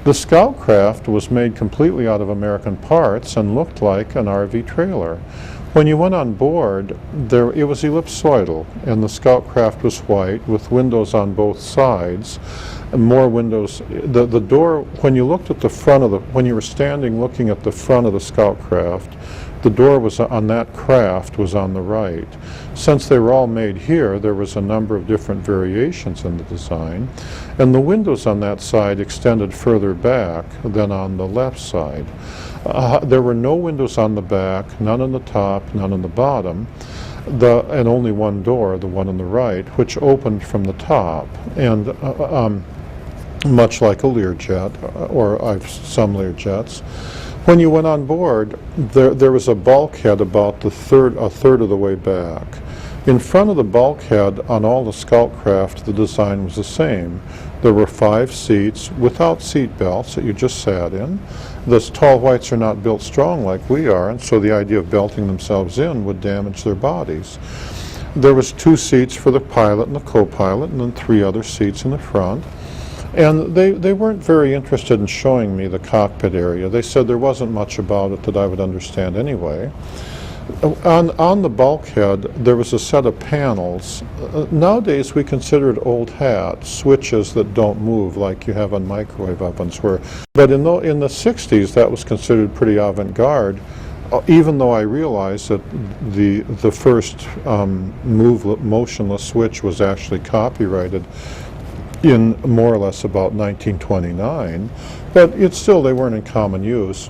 The scoutcraft was made completely out of American parts and looked like an RV trailer. When you went on board, it was ellipsoidal, and the scoutcraft was white with windows on both sides. More windows. The door, when you looked at the front of when you were standing looking at the front of the scoutcraft, the door was on that craft was on the right. Since they were all made here, there was a number of different variations in the design, and the windows on that side extended further back than on the left side. There were no windows on the back, none on the top, none on the bottom, and only one door, the one on the right, which opened from the top, and much like a Learjet, or some Learjets. When you went on board, there was a bulkhead about a third of the way back. In front of the bulkhead on all the scoutcraft, the design was the same. There were 5 seats without seat belts that you just sat in. The tall whites are not built strong like we are, and so the idea of belting themselves in would damage their bodies. There was 2 seats for the pilot and the co-pilot, and then 3 other seats in the front. And they weren't very interested in showing me the cockpit area. They said there wasn't much about it that I would understand anyway. On the bulkhead, there was a set of panels. Nowadays, we consider it old hat, switches that don't move like you have on microwave ovens. But in the 60s, that was considered pretty avant-garde, even though I realized that the first motionless switch was actually copyrighted in more or less about 1929, but they weren't in common use.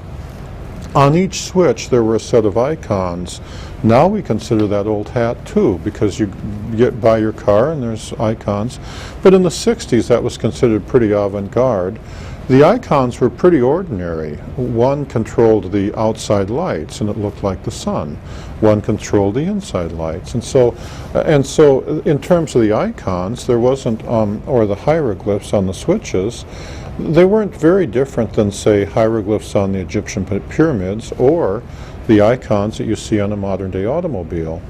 On each switch there were a set of icons. Now we consider that old hat too, because you buy your car and there's icons. But in the 60s that was considered pretty avant-garde. The icons were pretty ordinary. One controlled the outside lights and it looked like the sun. One controlled the inside lights. And so in terms of the icons, there wasn't, or the hieroglyphs on the switches, they weren't very different than, say, hieroglyphs on the Egyptian pyramids or the icons that you see on a modern-day automobile.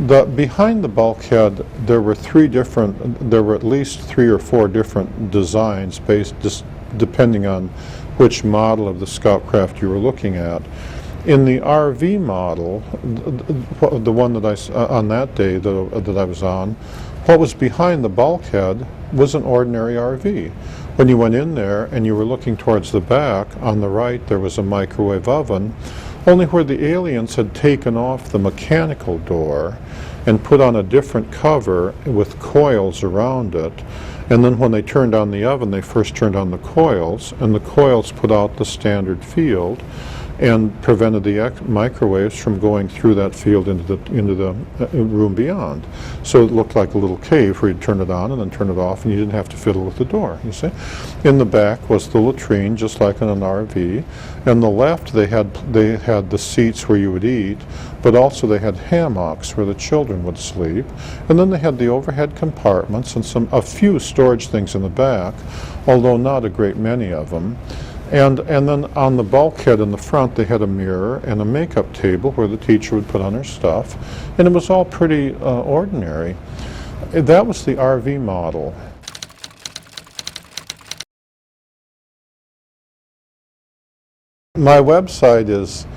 Behind the bulkhead, there were at least 3 or 4 different designs depending on which model of the scoutcraft you were looking at. In the RV model, the one that on that day that I was on, what was behind the bulkhead was an ordinary RV. When you went in there and you were looking towards the back, on the right there was a microwave oven, only where the aliens had taken off the mechanical door and put on a different cover with coils around it. And then when they turned on the oven, they first turned on the coils, and the coils put out the standard field. and prevented the microwaves from going through that field into the room beyond. So it looked like a little cave where you'd turn it on and then turn it off, and you didn't have to fiddle with the door, you see. In the back was the latrine, just like in an RV. On the left, they had the seats where you would eat, but also they had hammocks where the children would sleep. And then they had the overhead compartments and a few storage things in the back, although not a great many of them. And then on the bulkhead in the front, they had a mirror and a makeup table where the teacher would put on her stuff. And it was all pretty ordinary. That was the RV model. My website is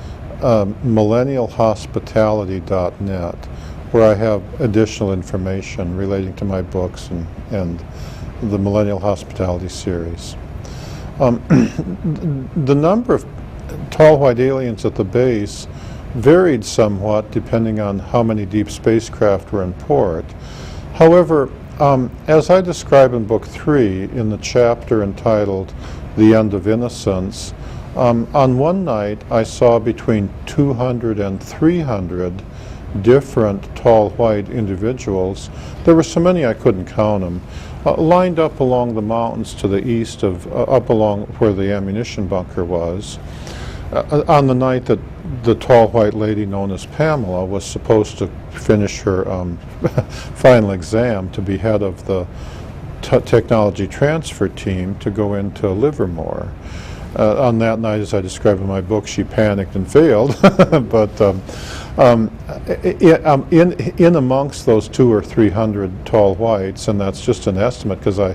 millennialhospitality.net, where I have additional information relating to my books and the Millennial Hospitality series. The number of tall white aliens at the base varied somewhat depending on how many deep spacecraft were in port. However, as I describe in Book 3 in the chapter entitled The End of Innocence, on one night I saw between 200 and 300 different tall white individuals. There were so many I couldn't count them. Lined up along the mountains to the east up along where the ammunition bunker was. On the night that the tall white lady known as Pamela was supposed to finish her final exam to be head of the technology transfer team to go into Livermore. On that night, as I describe in my book, she panicked and failed. But in amongst those 200 or 300 tall whites, and that's just an estimate because I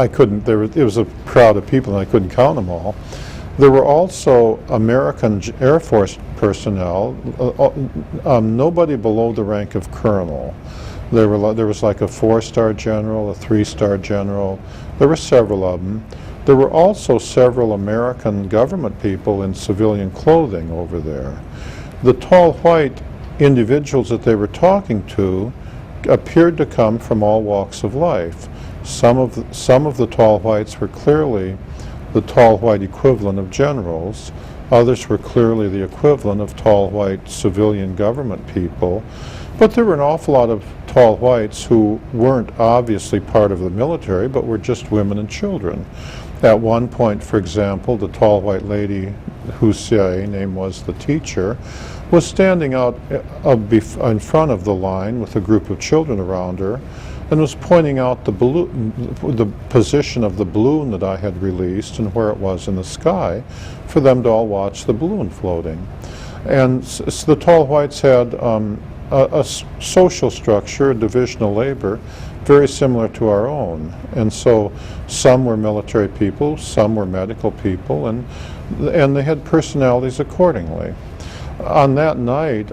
couldn't. It was a crowd of people, and I couldn't count them all. There were also American Air Force personnel. Nobody below the rank of colonel. There was like a 4-star general, a 3-star general. There were several of them. There were also several American government people in civilian clothing over there. The tall white individuals that they were talking to appeared to come from all walks of life. Some of the tall whites were clearly the tall white equivalent of generals. Others were clearly the equivalent of tall white civilian government people. But there were an awful lot of tall whites who weren't obviously part of the military, but were just women and children. At one point, for example, the tall white lady whose CIA name was the teacher was standing out in front of the line with a group of children around her and was pointing out the position of the balloon that I had released and where it was in the sky for them to all watch the balloon floating. And so the tall whites had a social structure, a division of labor, very similar to our own. And so some were military people, some were medical people, and they had personalities accordingly. On that night,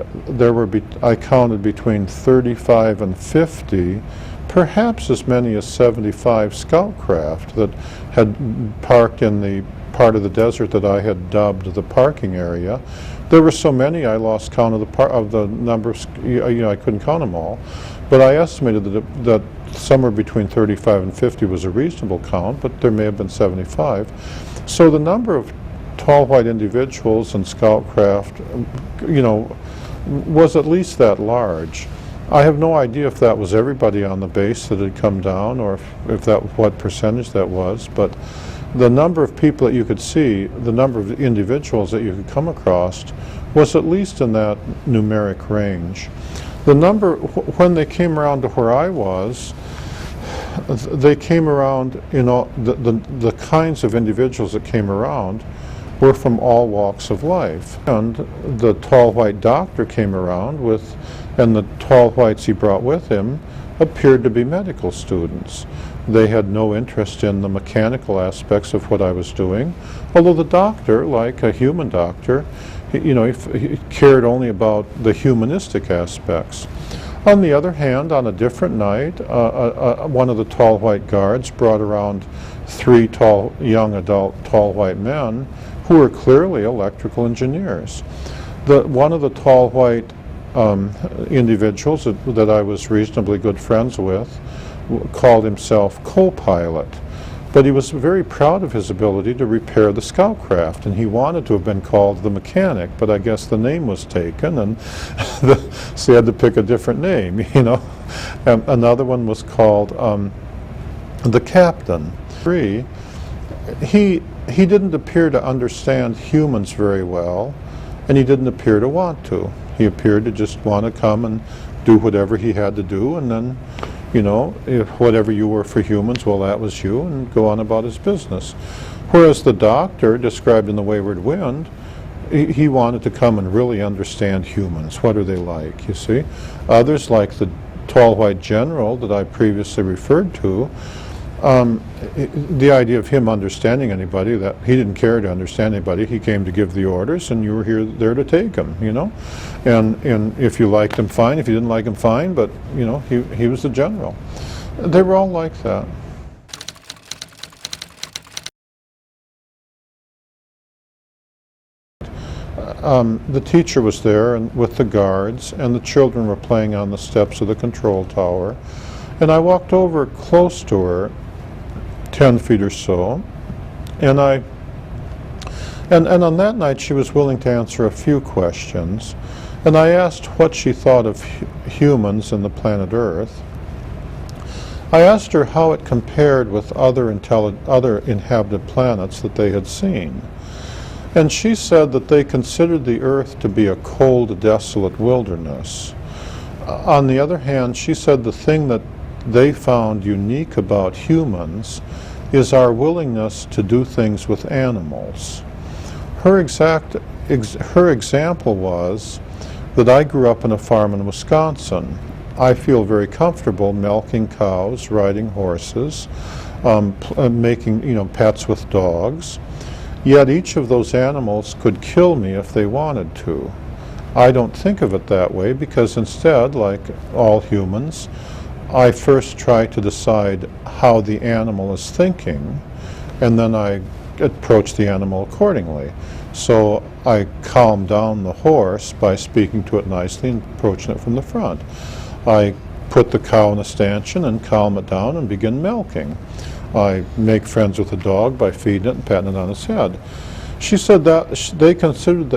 I counted between 35 and 50, perhaps as many as 75 scoutcraft that had parked in the part of the desert that I had dubbed the parking area. There were so many I lost count of the number of, I couldn't count them all. But I estimated that somewhere between 35 and 50 was a reasonable count, but there may have been 75. So the number of tall white individuals and scoutcraft, was at least that large. I have no idea if that was everybody on the base that had come down or what percentage that was, but the number of people that you could see, the number of individuals that you could come across was at least in that numeric range. The number, when they came around to where I was, they came around, the kinds of individuals that came around were from all walks of life. And the tall white doctor came around and the tall whites he brought with him appeared to be medical students. They had no interest in the mechanical aspects of what I was doing, although the doctor, like a human doctor, he cared only about the humanistic aspects. On the other hand, on a different night, one of the tall white guards brought around 3 young adult tall white men who were clearly electrical engineers. One of the tall white individuals that I was reasonably good friends with called himself co-pilot. But he was very proud of his ability to repair the scoutcraft, and he wanted to have been called the mechanic, but I guess the name was taken, and so he had to pick a different name, you know. Another one was called the captain. He didn't appear to understand humans very well, and he didn't appear to want to. He appeared to just want to come and do whatever he had to do, and then, you know, if whatever you were for humans, well, that was you, and go on about his business. Whereas the doctor, described in The Wayward Wind, he wanted to come and really understand humans. What are they like, you see? Others, like the tall white general that I previously referred to, the idea of him understanding anybody, that he didn't care to understand anybody. He came to give the orders, and you were there to take them, you know. And if you liked him, fine. If you didn't like him, fine. But, you know, he was the general. They were all like that. The teacher was there and with the guards, and the children were playing on the steps of the control tower. And I walked over close to her, 10 feet or so, and on that night she was willing to answer a few questions, and I asked what she thought of humans and the planet Earth. I asked her how it compared with other inhabited planets that they had seen, and she said that they considered the Earth to be a cold, desolate wilderness. On the other hand, she said the thing that they found unique about humans is our willingness to do things with animals. Her example was that I grew up in a farm in Wisconsin. I feel very comfortable milking cows, riding horses, making, you know, pets with dogs. Yet each of those animals could kill me if they wanted to. I don't think of it that way, because instead, like all humans, I first try to decide how the animal is thinking, and then I approach the animal accordingly. So I calm down the horse by speaking to it nicely and approaching it from the front. I put the cow in a stanchion and calm it down and begin milking. I make friends with the dog by feeding it and patting it on its head. She said that they considered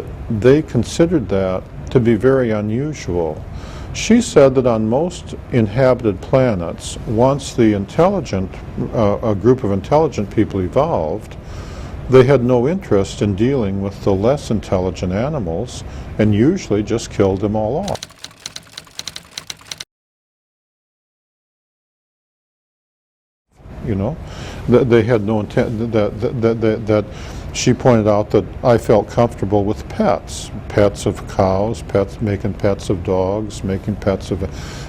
that to be very unusual. She said that on most inhabited planets, once the a group of intelligent people evolved, they had no interest in dealing with the less intelligent animals, and usually just killed them all off. You know, they had no intent. That she pointed out that I felt comfortable with pets of cows, making pets of dogs, making pets of,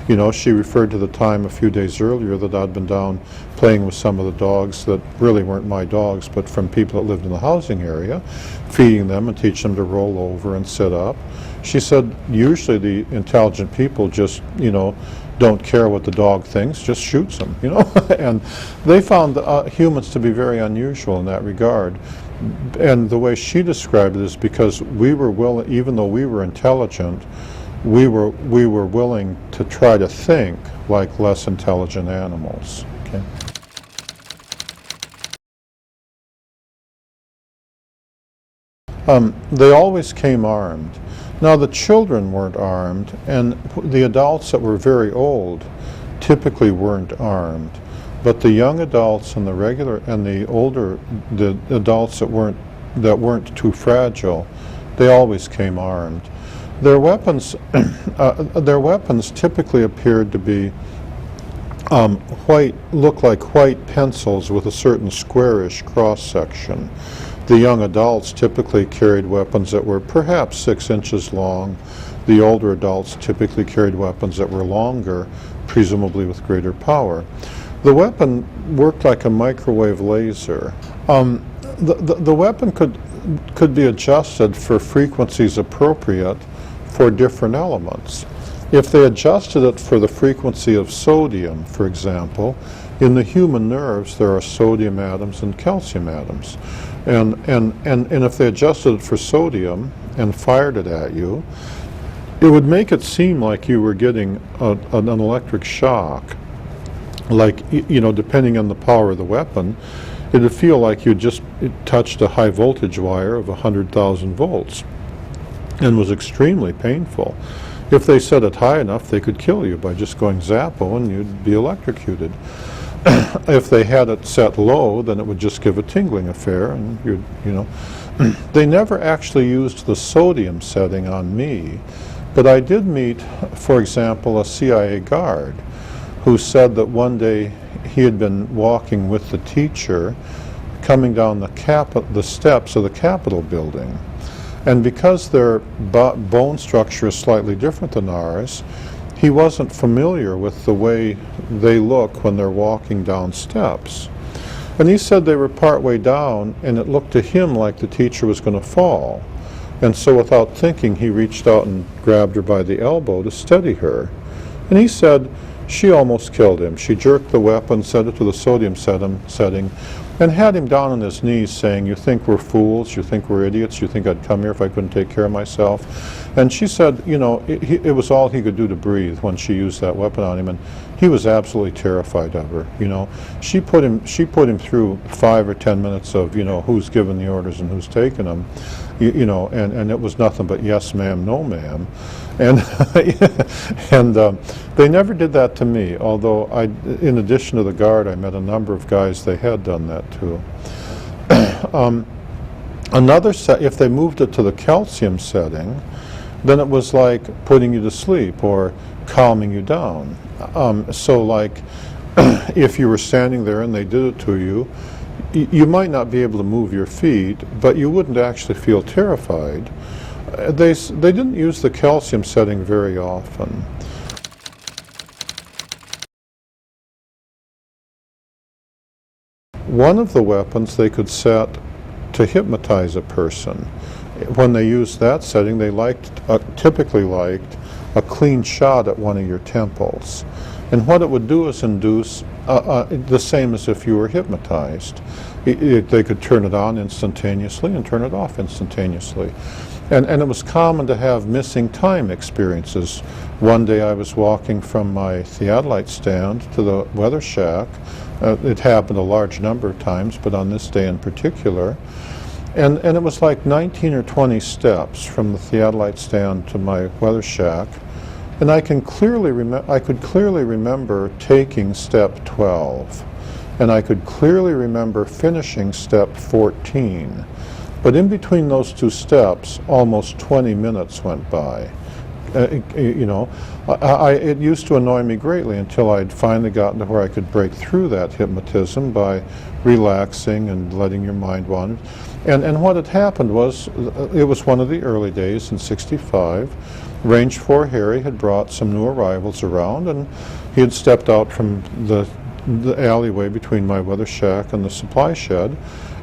you know, she referred to the time a few days earlier that I'd been down playing with some of the dogs that really weren't my dogs, but from people that lived in the housing area, feeding them and teach them to roll over and sit up. She said usually the intelligent people just, you know, don't care what the dog thinks, just shoots them, you know. And they found humans to be very unusual in that regard. And the way she described it is because we were willing, even though we were intelligent, we were willing to try to think like less intelligent animals. Okay. They always came armed. Now the children weren't armed, and the adults that were very old typically weren't armed. But the young adults and the adults that weren't too fragile, they always came armed. Their weapons typically appeared to be look like white pencils with a certain squarish cross section. The young adults typically carried weapons that were perhaps 6 inches long. The older adults typically carried weapons that were longer, presumably with greater power. The weapon worked like a microwave laser. The weapon could be adjusted for frequencies appropriate for different elements. If they adjusted it for the frequency of sodium, for example, in the human nerves there are sodium atoms and calcium atoms. And if they adjusted it for sodium and fired it at you, it would make it seem like you were getting an electric shock. Like, you know, depending on the power of the weapon, it'd feel like you just touched a high voltage wire of 100,000 volts, and was extremely painful. If they set it high enough, they could kill you by just going zappo and you'd be electrocuted. If they had it set low, then it would just give a tingling affair, and They never actually used the sodium setting on me, but I did meet, for example, a CIA guard who said that one day he had been walking with the teacher coming down the steps of the Capitol building. And because their bone structure is slightly different than ours, he wasn't familiar with the way they look when they're walking down steps. And he said they were partway down, and it looked to him like the teacher was going to fall. And so without thinking, he reached out and grabbed her by the elbow to steady her. And he said she almost killed him. She jerked the weapon, set it to the sodium setting, and had him down on his knees saying, "You think we're fools? You think we're idiots? You think I'd come here if I couldn't take care of myself?" And she said, it was all he could do to breathe when she used that weapon on him, and he was absolutely terrified of her. She put him through 5 or 10 minutes of who's giving the orders and who's taking them, and it was nothing but yes ma'am, no ma'am, and they never did that to me. Although in addition to the guard, I met a number of guys they had done that to. If they moved it to the calcium setting, then it was like putting you to sleep or calming you down. So like if you were standing there and they did it to you, you might not be able to move your feet, but you wouldn't actually feel terrified. They didn't use the calcium setting very often. One of the weapons they could set to hypnotize a person. When they used that setting, they typically liked a clean shot at one of your temples. And what it would do is induce the same as if you were hypnotized. They could turn it on instantaneously and turn it off instantaneously. And it was common to have missing time experiences. One day I was walking from my theodolite stand to the weather shack. It happened a large number of times, but on this day in particular. And it was like 19 or 20 steps from the theodolite stand to my weather shack. And I could clearly remember taking step 12. And I could clearly remember finishing step 14. But in between those two steps, almost 20 minutes went by. It used to annoy me greatly until I'd finally gotten to where I could break through that hypnotism by relaxing and letting your mind wander. And what had happened was, it was one of the early days in '65. Range 4 Harry had brought some new arrivals around, and he had stepped out from the alleyway between my weather shack and the supply shed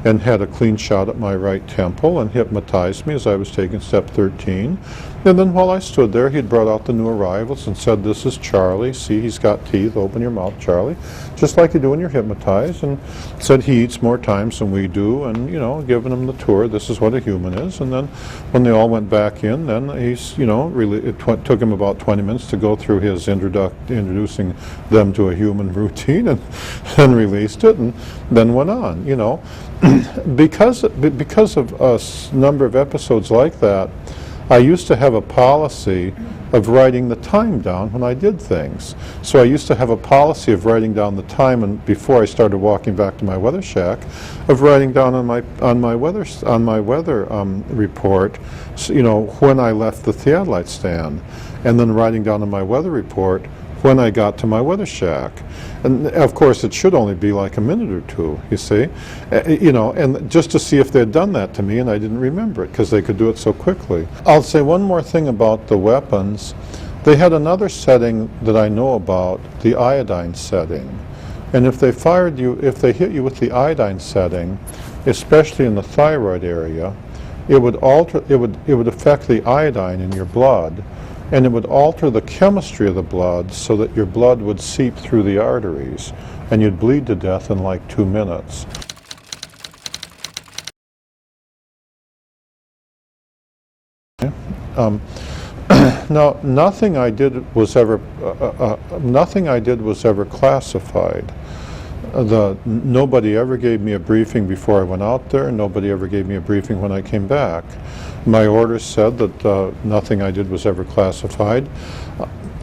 and had a clean shot at my right temple and hypnotized me as I was taking step 13. And then while I stood there, he'd brought out the new arrivals and said, "This is Charlie. See, he's got teeth. Open your mouth, Charlie," just like you do when you're hypnotized, and said he eats more times than we do, and giving him the tour. This is what a human is. And then when they all went back in, then he's took him about 20 minutes to go through his introducing them to a human routine, and released it, and then went on. Because of a number of episodes like that, I used to have a policy of writing the time down when I did things. So I used to have a policy of writing down the time, and before I started walking back to my weather shack, of writing down on my weather report, when I left the theodolite stand, and then writing down on my weather report when I got to my weather shack. And of course it should only be like a minute or two, you see, and just to see if they'd done that to me, and I didn't remember it because they could do it so quickly. I'll say one more thing about the weapons. They had another setting that I know about, the iodine setting. And if they hit you with the iodine setting, especially in the thyroid area, it would affect the iodine in your blood, and it would alter the chemistry of the blood so that your blood would seep through the arteries, and you'd bleed to death in like 2 minutes. Now, nothing I did was ever classified. Nobody ever gave me a briefing before I went out there. Nobody ever gave me a briefing when I came back. My orders said that nothing I did was ever classified.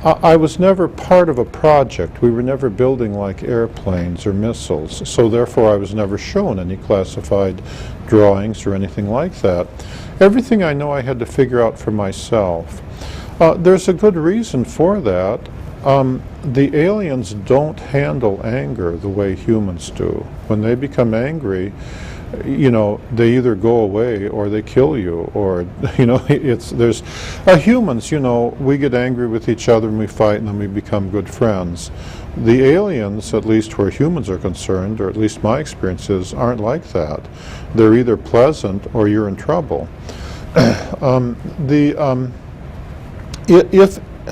I was never part of a project. We were never building like airplanes or missiles, so therefore I was never shown any classified drawings or anything like that. Everything I know I had to figure out for myself. There's a good reason for that. The aliens don't handle anger the way humans do. When they become angry, you know, they either go away or they kill you, or, you know, humans, you know, we get angry with each other and we fight and then we become good friends. The aliens, at least where humans are concerned, or at least my experience is, aren't like that. They're either pleasant or you're in trouble. If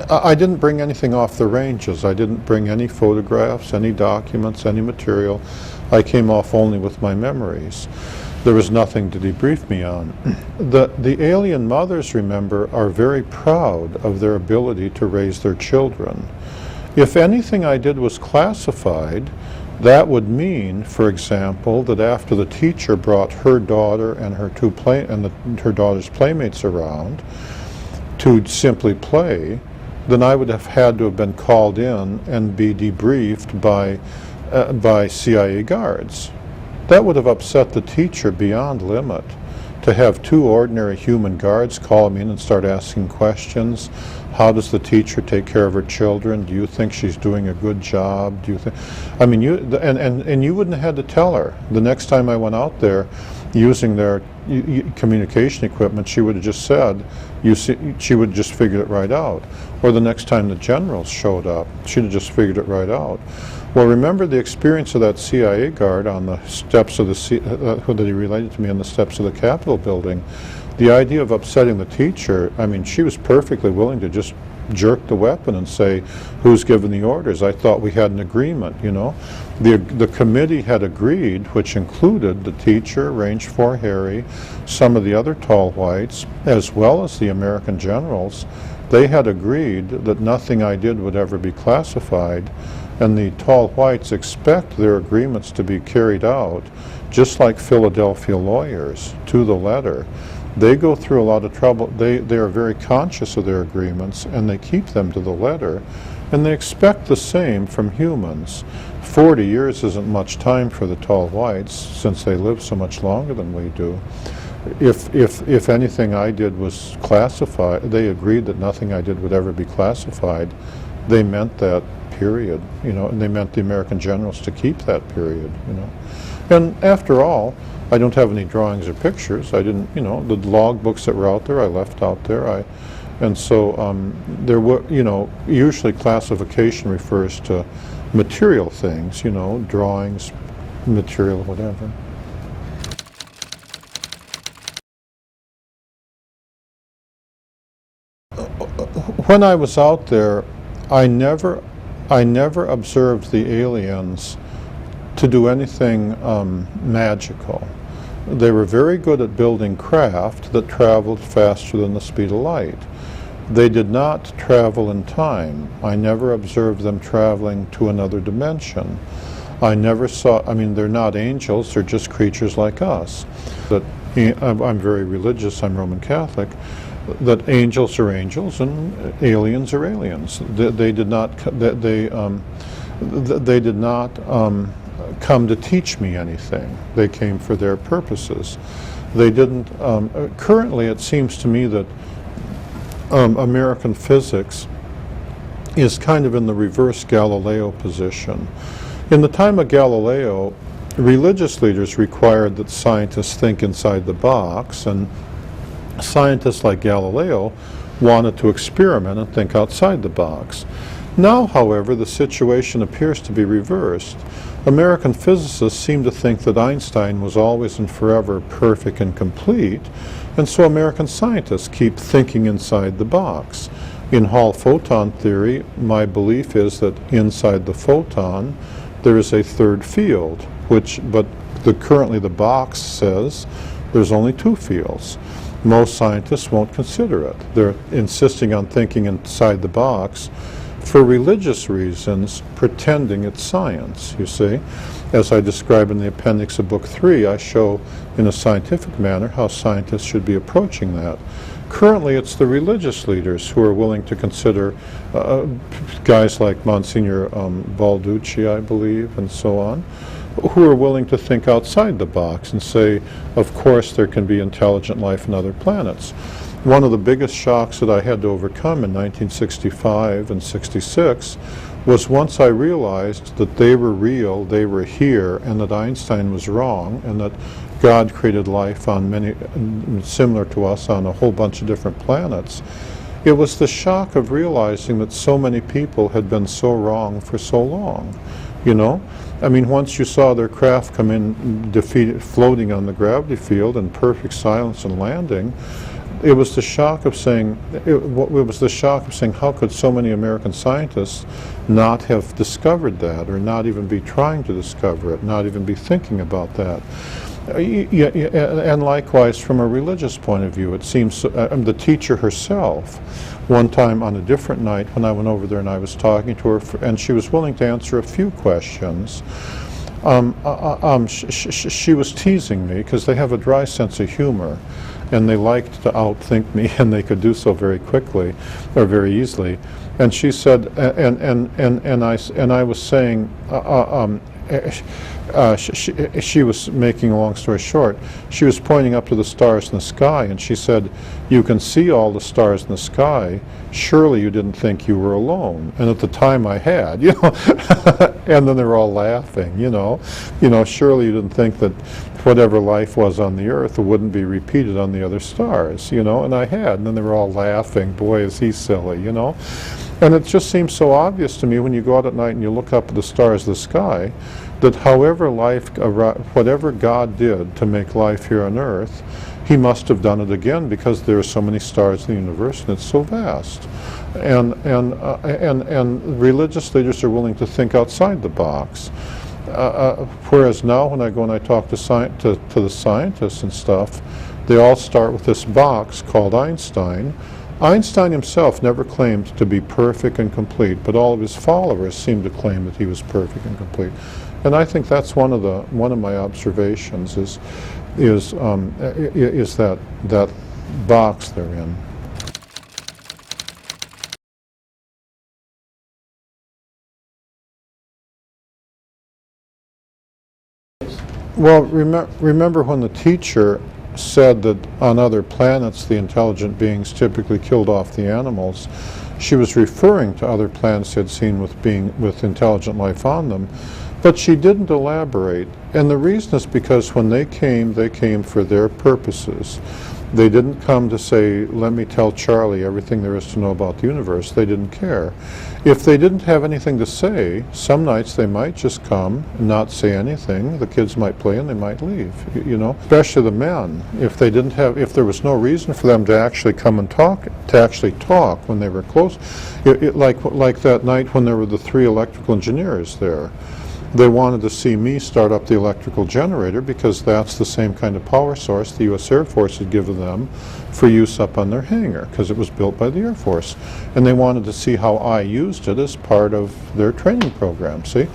I didn't bring anything off the ranges, I didn't bring any photographs, any documents, any material. I came off only with my memories. There was nothing to debrief me on. The alien mothers, remember, are very proud of their ability to raise their children. If anything I did was classified, that would mean, for example, that after the teacher brought her daughter and her her daughter's playmates around to simply play, then I would have had to have been called in and be debriefed by CIA guards. That would have upset the teacher beyond limit. To have two ordinary human guards call me in and start asking questions. How does the teacher take care of her children? Do you think she's doing a good job? Do you think? I mean, and you wouldn't have had to tell her. The next time I went out there, using their communication equipment, she would have just said, she would have just figured it right out. Or the next time the generals showed up, she'd have just figured it right out. Well, remember the experience of that CIA guard on the steps of that he related to me on the steps of the Capitol building. The idea of upsetting the teacher, I mean, she was perfectly willing to just jerk the weapon and say, who's giving the orders? I thought we had an agreement, you know. The committee had agreed, which included the teacher, Range 4 Harry, some of the other tall whites, as well as the American generals. They had agreed that nothing I did would ever be classified, and the tall whites expect their agreements to be carried out, just like Philadelphia lawyers, to the letter. They go through a lot of trouble. They are very conscious of their agreements, and they keep them to the letter, and they expect the same from humans. 40 years isn't much time for the tall whites, since they live so much longer than we do. If anything I did was classified, they agreed that nothing I did would ever be classified. They meant that, period, you know, and they meant the American generals to keep that period, you know. And after all, I don't have any drawings or pictures. I didn't, you know, the log books that were out there, I left out there. And so there were, you know, usually classification refers to material things, you know, drawings, material, whatever. When I was out there, I never observed the aliens to do anything magical. They were very good at building craft that traveled faster than the speed of light. They did not travel in time. I never observed them traveling to another dimension. I never saw, I mean, they're not angels, they're just creatures like us. I'm very religious, I'm Roman Catholic, that angels are angels and aliens are aliens. They did not come to teach me anything. They came for their purposes. They didn't, currently it seems to me that American physics is kind of in the reverse Galileo position. In the time of Galileo, religious leaders required that scientists think inside the box, and scientists like Galileo wanted to experiment and think outside the box. Now, however, the situation appears to be reversed. American physicists seem to think that Einstein was always and forever perfect and complete, and so American scientists keep thinking inside the box. In Hall photon theory, my belief is that inside the photon there is a third field, but currently the box says there's only two fields. Most scientists won't consider it. They're insisting on thinking inside the box for religious reasons, pretending it's science, you see. As I describe in the appendix of Book 3, I show in a scientific manner how scientists should be approaching that. Currently, it's the religious leaders who are willing to consider guys like Monsignor Balducci, I believe, and so on, who are willing to think outside the box and say, of course, there can be intelligent life on other planets. One of the biggest shocks that I had to overcome in 1965 and 66 was once I realized that they were real, they were here, and that Einstein was wrong, and that God created life on many, similar to us, on a whole bunch of different planets. It was the shock of realizing that so many people had been so wrong for so long, you know? I mean, once you saw their craft come in, floating on the gravity field in perfect silence and landing, it was the shock of saying, how could so many American scientists not have discovered that, or not even be trying to discover it, not even be thinking about that? And likewise, from a religious point of view, it seems the teacher herself, one time on a different night when I went over there and I was talking to her, and she was willing to answer a few questions. She was teasing me because they have a dry sense of humor, and they liked to outthink me, and they could do so very quickly or very easily. And she said, and I was saying, she was making a long story short. She was pointing up to the stars in the sky, and she said, "You can see all the stars in the sky. Surely you didn't think you were alone." And at the time, I had, you know. And then they were all laughing, you know. Surely you didn't think that whatever life was on the Earth wouldn't be repeated on the other stars, you know. And I had, and then they were all laughing. Boy, is he silly, you know. And it just seems so obvious to me when you go out at night and you look up at the stars of the sky, that however whatever God did to make life here on Earth, he must have done it again, because there are so many stars in the universe and it's so vast. And religious leaders are willing to think outside the box. Whereas now when I go and I talk to the scientists and stuff, they all start with this box called Einstein. Einstein himself never claimed to be perfect and complete, but all of his followers seem to claim that he was perfect and complete. And I think that's one of my observations is that box they're in. Well, remember when the teacher said that on other planets the intelligent beings typically killed off the animals, she was referring to other planets she had seen with intelligent life on them, but she didn't elaborate. And the reason is because when they came for their purposes. They didn't come to say, "Let me tell Charlie everything there is to know about the universe." They didn't care. If they didn't have anything to say, some nights they might just come and not say anything. The kids might play and they might leave, you know. Especially the men. If there was no reason for them to actually come and talk when they were close, like that night when there were the 3 electrical engineers there. They wanted to see me start up the electrical generator because that's the same kind of power source the U.S. Air Force had given them for use up on their hangar, because it was built by the Air Force. And they wanted to see how I used it as part of their training program, see?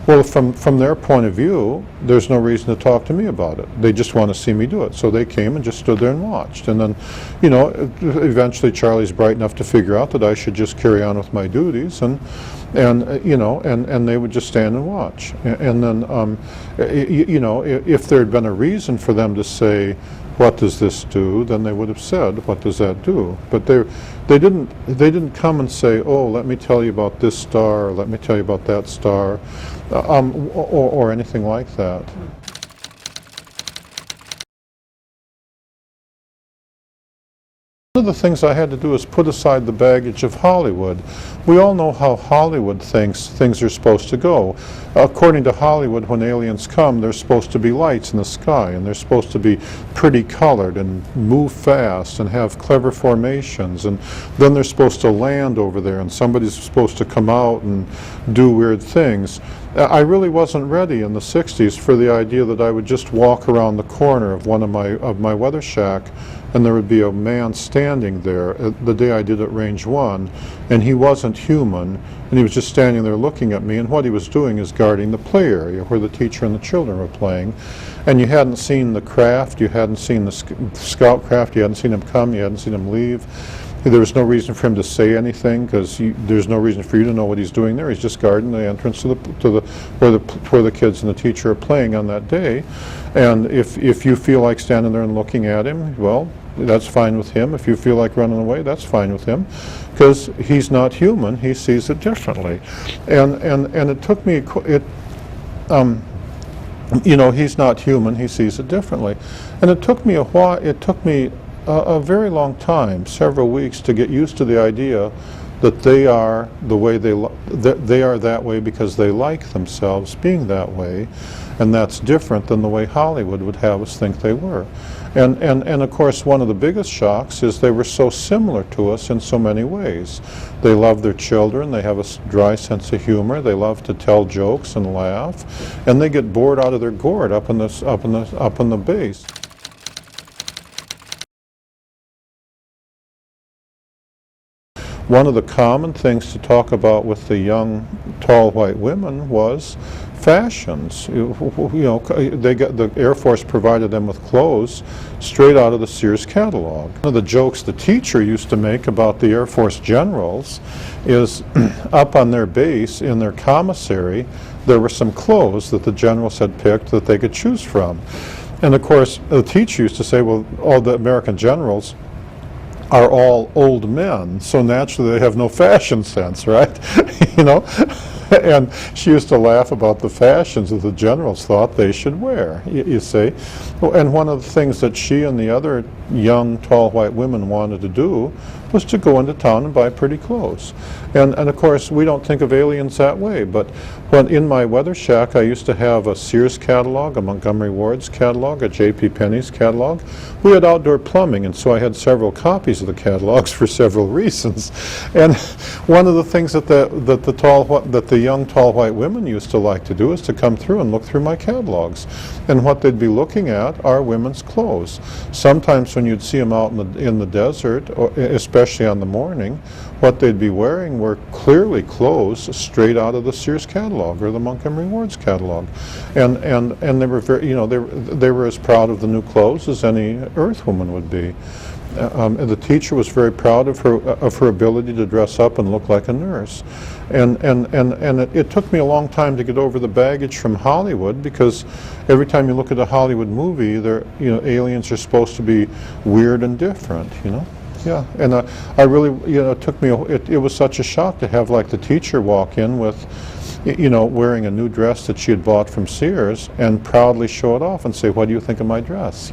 Well, from their point of view, there's no reason to talk to me about it. They just want to see me do it. So they came and just stood there and watched. And then, you know, eventually Charlie's bright enough to figure out that I should just carry on with my duties, and they would just stand and watch. And then, you know, if there had been a reason for them to say, "What does this do?" then they would have said, "What does that do?" But they didn't come and say, "Oh, let me tell you about this star," or "Let me tell you about that star," or anything like that. One of the things I had to do is put aside the baggage of Hollywood. We all know how Hollywood thinks things are supposed to go. According to Hollywood, when aliens come, there's supposed to be lights in the sky, and they're supposed to be pretty colored and move fast and have clever formations, and then they're supposed to land over there, and somebody's supposed to come out and do weird things. I really wasn't ready in the 60s for the idea that I would just walk around the corner of one of my weather shack and there would be a man standing there. The day I did at Range 1, and he wasn't human, and he was just standing there looking at me, and what he was doing is guarding the play area where the teacher and the children were playing. And you hadn't seen the craft, you hadn't seen the scoutcraft, you hadn't seen him come, you hadn't seen him leave. There was no reason for him to say anything, because there's no reason for you to know what he's doing there. He's just guarding the entrance to where the kids and the teacher are playing on that day. And if you feel like standing there and looking at him, well, that's fine with him. If you feel like running away, that's fine with him, because he's not human. He sees it differently. And it took me he's not human. He sees it differently. And it took me a while. It took me a very long time, several weeks, to get used to the idea that they are the way they are that way because they like themselves being that way, and that's different than the way Hollywood would have us think they were. And of course, one of the biggest shocks is they were so similar to us in so many ways. They love their children, they have a dry sense of humor, they love to tell jokes and laugh, and they get bored out of their gourd up in the base. One of the common things to talk about with the young, tall white women was fashions. The Air Force provided them with clothes straight out of the Sears catalog. One of the jokes the teacher used to make about the Air Force generals is up on their base, in their commissary, there were some clothes that the generals had picked that they could choose from. And of course, the teacher used to say, well, all the American generals are all old men, so naturally they have no fashion sense, right? And she used to laugh about the fashions that the generals thought they should wear, you see. And one of the things that she and the other young, tall white women wanted to do was to go into town and buy pretty clothes. And of course, we don't think of aliens that way, but when in my weather shack, I used to have a Sears catalog, a Montgomery Ward's catalog, a J.P. Penney's catalog. We had outdoor plumbing, and so I had several copies of the catalogs for several reasons. And one of the things that the young, tall white women used to like to do is to come through and look through my catalogs. And what they'd be looking at are women's clothes. Sometimes when you'd see them out in the desert, or especially on the morning, what they'd be wearing were clearly clothes straight out of the Sears catalog or the Montgomery Ward's catalog, and they were very, they were as proud of the new clothes as any Earth woman would be. And the teacher was very proud of her ability to dress up and look like a nurse, and it took me a long time to get over the baggage from Hollywood, because every time you look at a Hollywood movie, aliens are supposed to be weird and different, Yeah, and I really, it took me, it was such a shock to have like the teacher walk in with, wearing a new dress that she had bought from Sears and proudly show it off and say, "What do you think of my dress?"